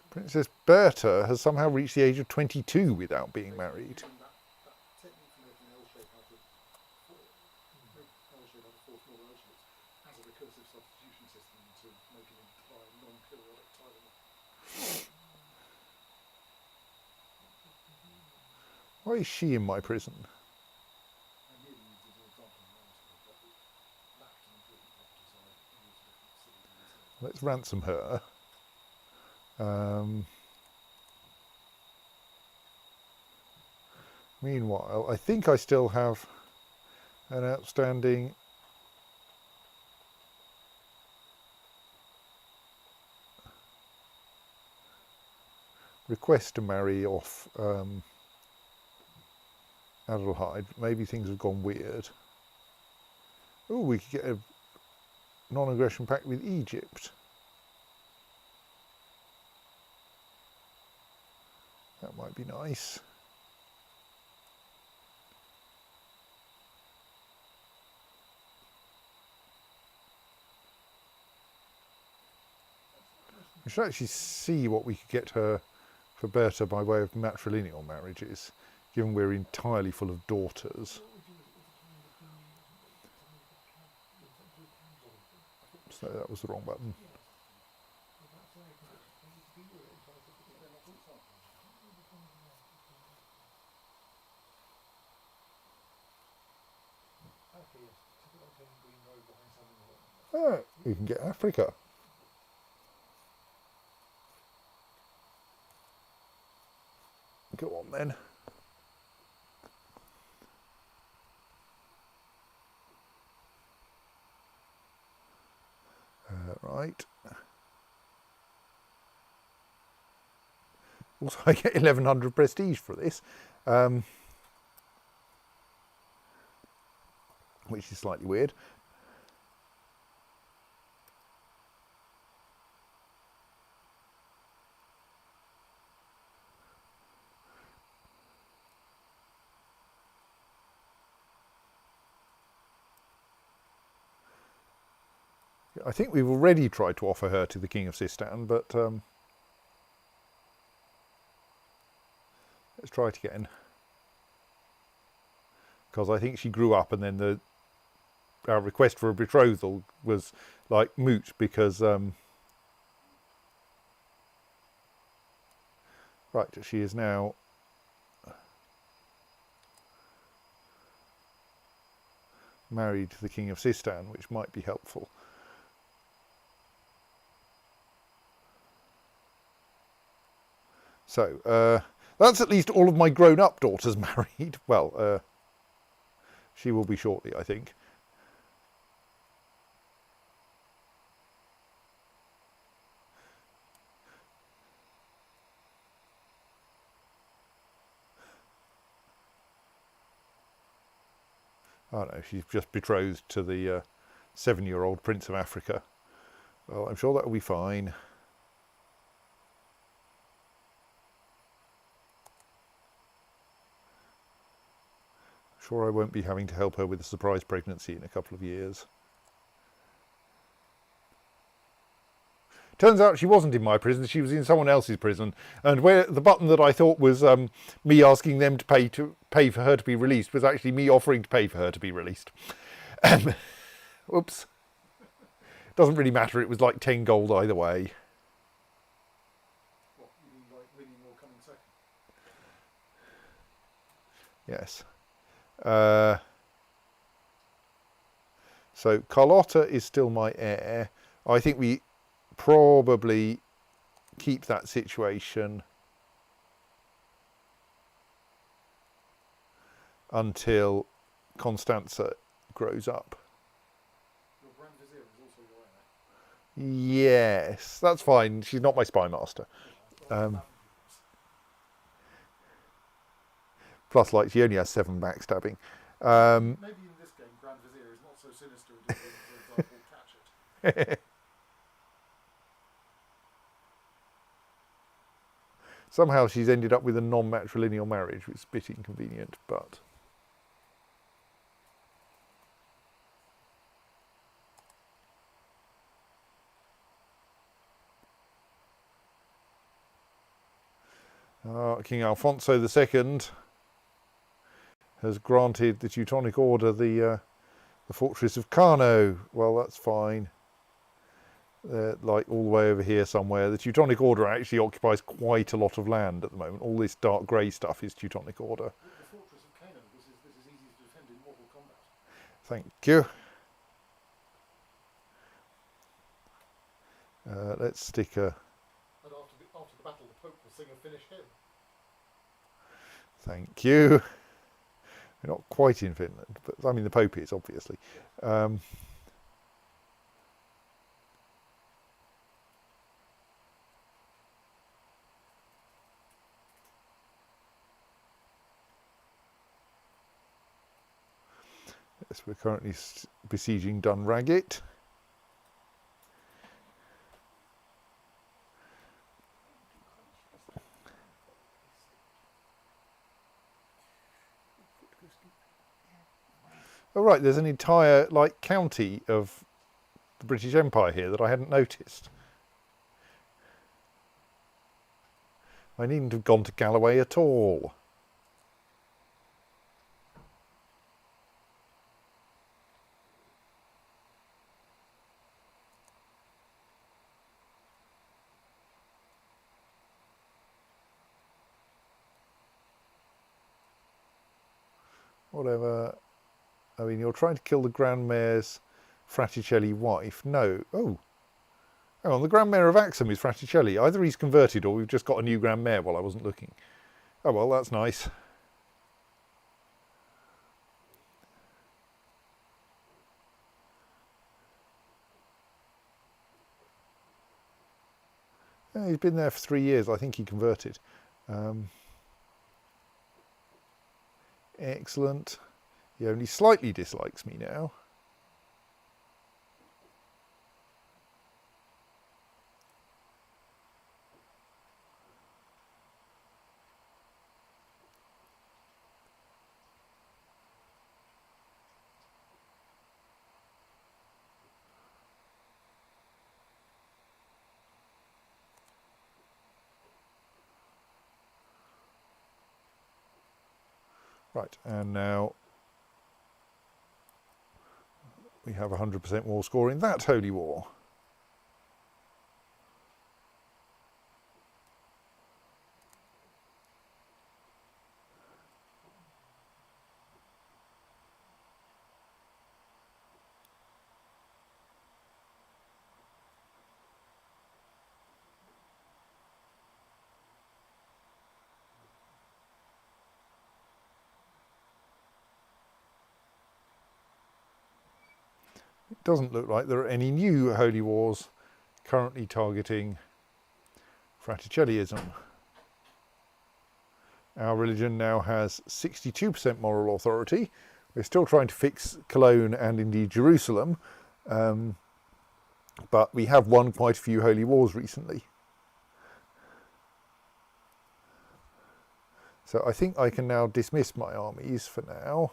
Princess Bertha has somehow reached the age of 22 without being married. That technique for making an L shape out of L shape out of four small L shapes as a recursive substitution system to make an entire non-periodic tiling. Why is she in my prison? I merely used it as an example in the article, but it lacked an important property, so I used a different silly instead. Let's ransom her. Meanwhile, I think I still have an outstanding request to marry off Adelheid. Maybe things have gone weird. Oh, we could get a non-aggression pact with Egypt. That might be nice. We should actually see what we could get her for Bertha by way of matrilineal marriages, given we're entirely full of daughters. So that was the wrong button. Oh, we can get Africa. Go on then. Right. Also, I get 1100 prestige for this, which is slightly weird. I think we've already tried to offer her to the King of Sistan, but let's try it again. Because I think she grew up and then our request for a betrothal was like moot because right, she is now married to the King of Sistan, which might be helpful. So, that's at least all of my grown-up daughters married. Well, she will be shortly, I think. I don't know, she's just betrothed to the 7-year-old Prince of Africa. Well, I'm sure that'll be fine. Sure, I won't be having to help her with a surprise pregnancy in a couple of years. Turns out she wasn't in my prison, she was in someone else's prison. And where the button that I thought was me asking them to pay for her to be released was actually me offering to pay for her to be released. Oops. Doesn't really matter, it was like 10 gold either way. What, you mean like winning or coming second? Yes. So Carlotta is still my heir. I think we probably keep that situation until Constanza grows up. Your Grand Vizier is also your heir. Yes, that's fine. She's not my spy master. Plus, like, she only has 7 backstabbing. Maybe in this game, Grand Vizier is not so sinister as in, for example, Catch It. Somehow she's ended up with a non-matrilineal marriage, which is a bit inconvenient, but... King Alfonso II has granted the Teutonic Order the fortress of Carno. Well, that's fine. Like all the way over here somewhere. The Teutonic Order actually occupies quite a lot of land at the moment. All this dark grey stuff is Teutonic Order. The fortress of Canaan, this is easy to defend in mortal combat. Thank you. Let's stick a... And after the battle, the Pope will sing a Finnish hymn. Thank you. We're not quite in Finland, but I mean the Pope is, obviously. Yes, we're currently besieging Dunragit. Oh right, there's an entire like county of the British Empire here that I hadn't noticed. I needn't have gone to Galloway at all. Whatever. I mean, you're trying to kill the Grand Mayor's Fraticelli wife. No. Oh. Hang on, the Grand Mayor of Axum is Fraticelli. Either he's converted or we've just got a new Grand Mayor while I wasn't looking. Oh, well, that's nice. Yeah, he's been there for 3 years. I think he converted. Excellent. He only slightly dislikes me now. Right, and now we have 100% war score in that holy war. It doesn't look like there are any new holy wars currently targeting Fraticelliism. Our religion now has 62% moral authority, We're still trying to fix Cologne and indeed Jerusalem, but we have won quite a few holy wars recently. So I think I can now dismiss my armies for now.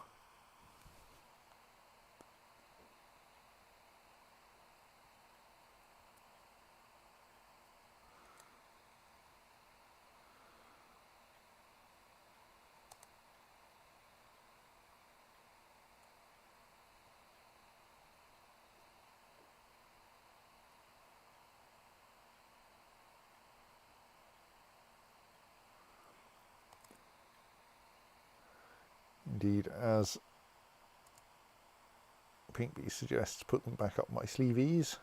Indeed, as Pinkbee suggests, put them back up my sleeveys.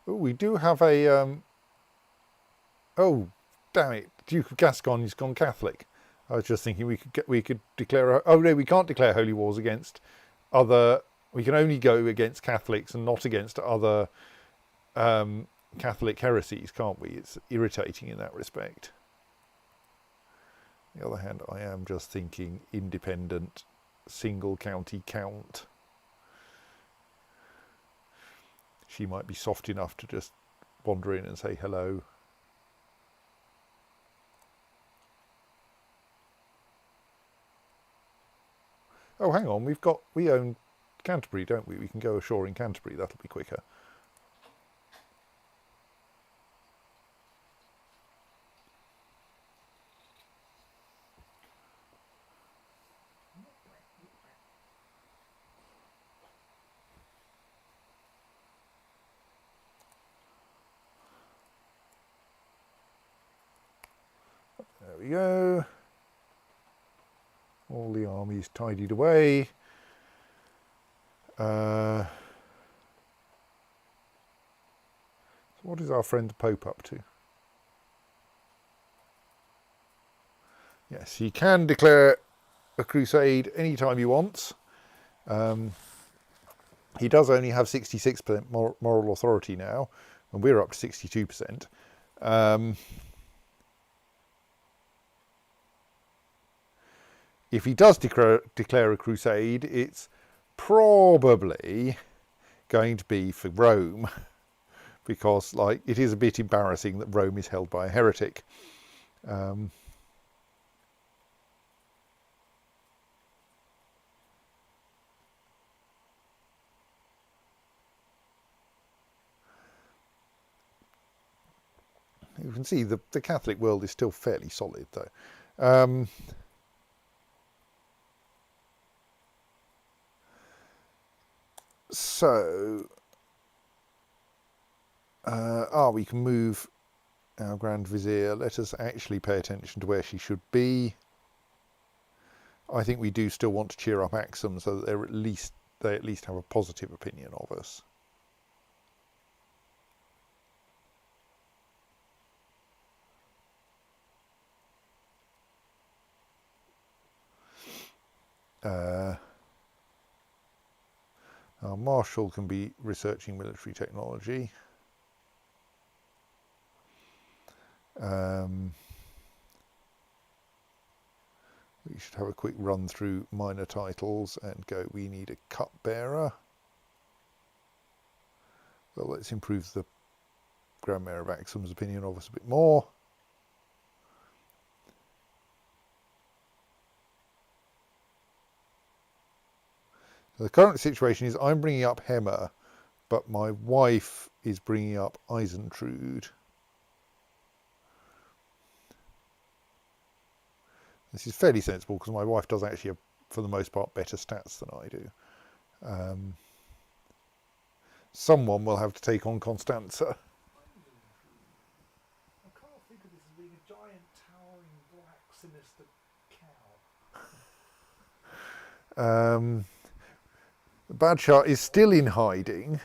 Oh, we do have a... oh, damn it! Duke of Gascony's gone Catholic. I was just thinking we could declare. Oh no, we can't declare holy wars against other. We can only go against Catholics and not against other Catholic heresies, can't we? It's irritating in that respect. On the other hand, I am just thinking independent, single county count. She might be soft enough to just wander in and say hello. Oh, hang on, we own Canterbury, don't we? We can go ashore in Canterbury, that'll be quicker. There we go. All the armies tidied away. So what is our friend the Pope up to? Yes, he can declare a crusade anytime he wants. He does only have 66% moral authority now, and we're up to 62%. If he does declare a crusade, it's probably going to be for Rome, because it is a bit embarrassing that Rome is held by a heretic. You can see the Catholic world is still fairly solid, though. So, we can move our Grand Vizier. Let us actually pay attention to where she should be. I think we do still want to cheer up Axum so that they at least have a positive opinion of us. Our Marshal can be researching military technology. We should have a quick run through minor titles and go, we need a cupbearer. Well, let's improve the Grand Mayor of Axum's opinion of us a bit more. The current situation is I'm bringing up Hemmer, but my wife is bringing up Eisentrude. This is fairly sensible because my wife does actually have, for the most part, better stats than I do. Someone will have to take on Constanza. I can't think of this as being a giant, towering, black, sinister cow. The Badshah is still in hiding.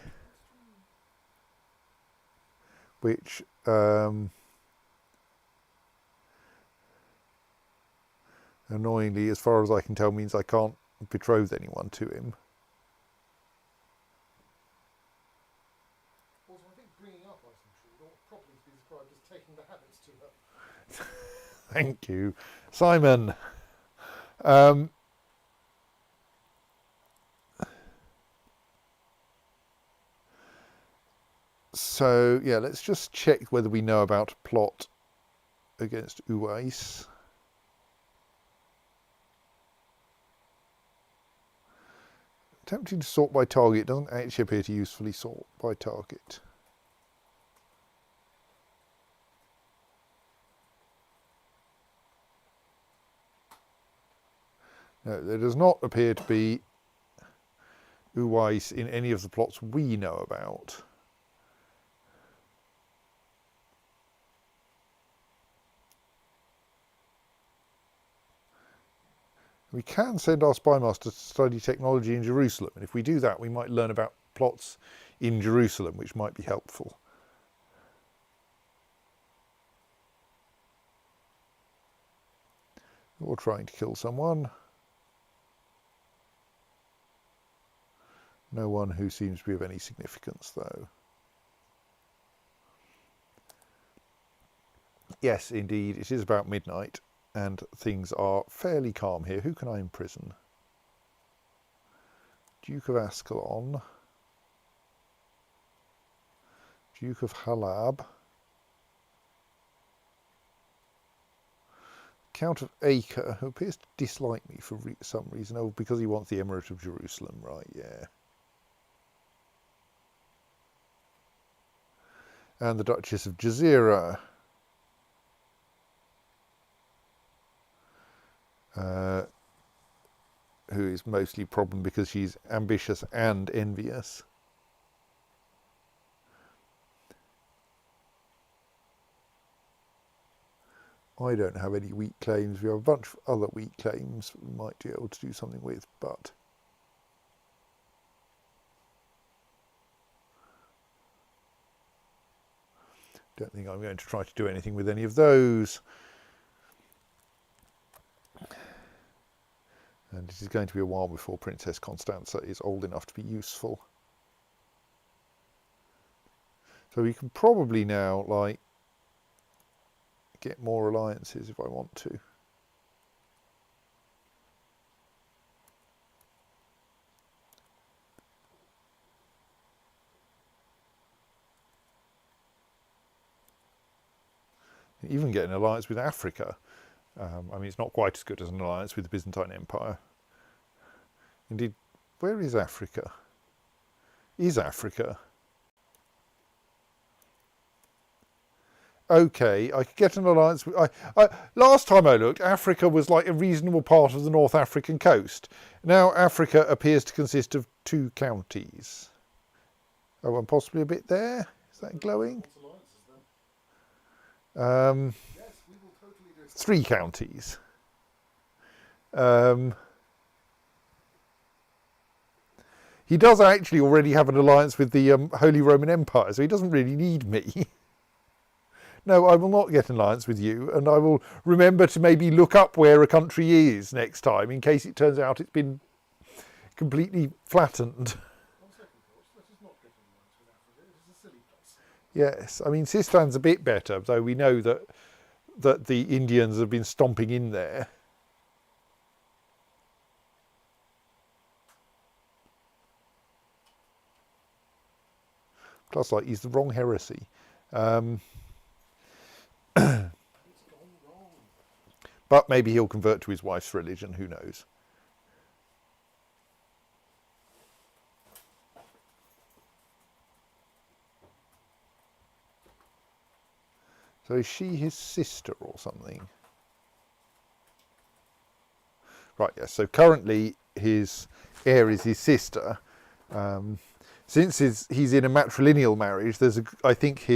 which annoyingly, as far as I can tell, means I can't betroth anyone to him. Also, I think bringing up Iceland ought probably to be described as taking the habits to her. Thank you, Simon. So yeah, let's just check whether we know about a plot against Uwais. Attempting to sort by target doesn't actually appear to usefully sort by target. No, there does not appear to be Uwais in any of the plots we know about. We can send our spy master to study technology in Jerusalem, and if we do that, we might learn about plots in Jerusalem, which might be helpful. Or trying to kill someone. No one who seems to be of any significance, though. Yes, indeed, it is about midnight, and things are fairly calm here. Who can I imprison? Duke of Ascalon. Duke of Halab. Count of Acre, who appears to dislike me for some reason. Oh, because he wants the Emirate of Jerusalem, right, yeah. And the Duchess of Jazeera. Who is mostly a problem because she's ambitious and envious. I don't have any weak claims. We have a bunch of other weak claims we might be able to do something with, but don't think I'm going to try to do anything with any of those. And it is going to be a while before Princess Constanza is old enough to be useful. So we can probably now, like, get more alliances if I want to. Even get an alliance with Africa. I mean, it's not quite as good as an alliance with the Byzantine Empire. Indeed, where is Africa? Is Africa? Okay, I could get an alliance with... last time I looked, Africa was like a reasonable part of the North African coast. Now Africa appears to consist of 2 counties. Oh, and possibly a bit there? Is that glowing? Yes, we will totally do 3 counties. He does actually already have an alliance with the Holy Roman Empire, so he doesn't really need me. No, I will not get an alliance with you, and I will remember to maybe look up where a country is next time, in case it turns out it's been completely flattened. On second thoughts, let us not get in lines with Africa. It is a silly place. Yes, I mean, Sistan's a bit better, though we know that the Indians have been stomping in there. Plus, like, he's the wrong heresy. But maybe he'll convert to his wife's religion, who knows. So is she his sister or something? Right, yes, so currently his heir is his sister. Since he's in a matrilineal marriage, I think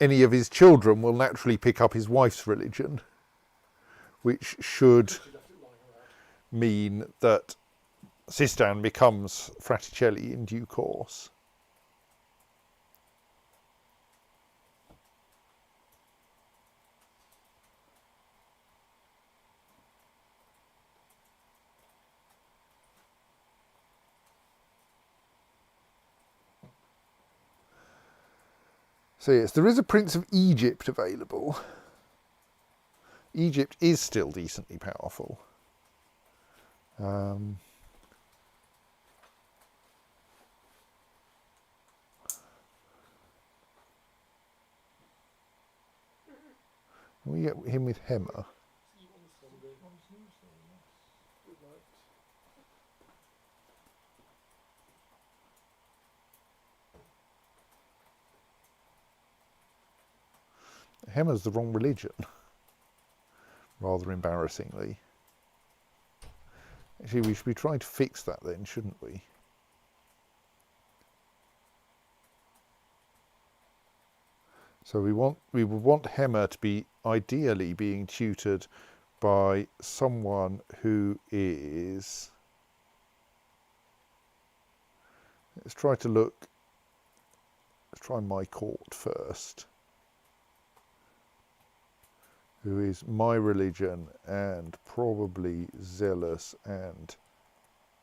any of his children will naturally pick up his wife's religion, which should mean that Sistan becomes Fraticelli in due course. So yes, there is a Prince of Egypt available. Egypt is still decently powerful. Can we get him with Hema? Hema's the wrong religion, rather embarrassingly. Actually, we should be trying to fix that then, shouldn't we? So we would want Hema to be ideally being tutored by someone who is. Let's try my court first. Who is my religion and probably zealous and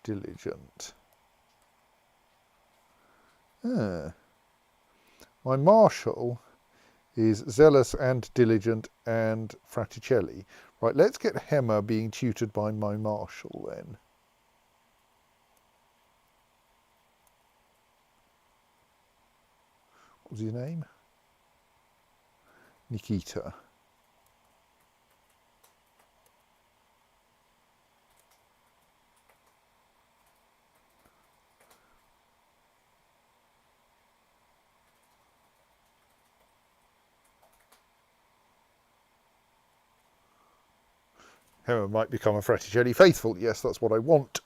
diligent. My marshal is zealous and diligent and Fraticelli. Right, let's get Hema being tutored by my marshal then. What was his name? Nikita. Hema might become a Fraticelli faithful. Yes, that's what I want.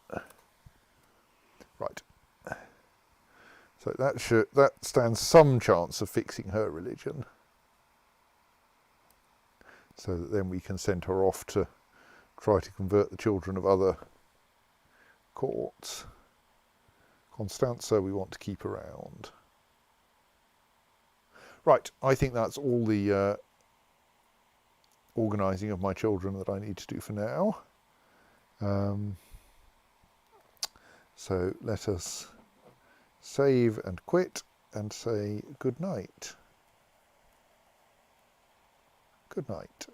Right. So that stands some chance of fixing her religion. So that then we can send her off to try to convert the children of other courts. Constanza we want to keep around. Right, I think that's all the organising of my children that I need to do for now. So let us save and quit and say good night. Good night.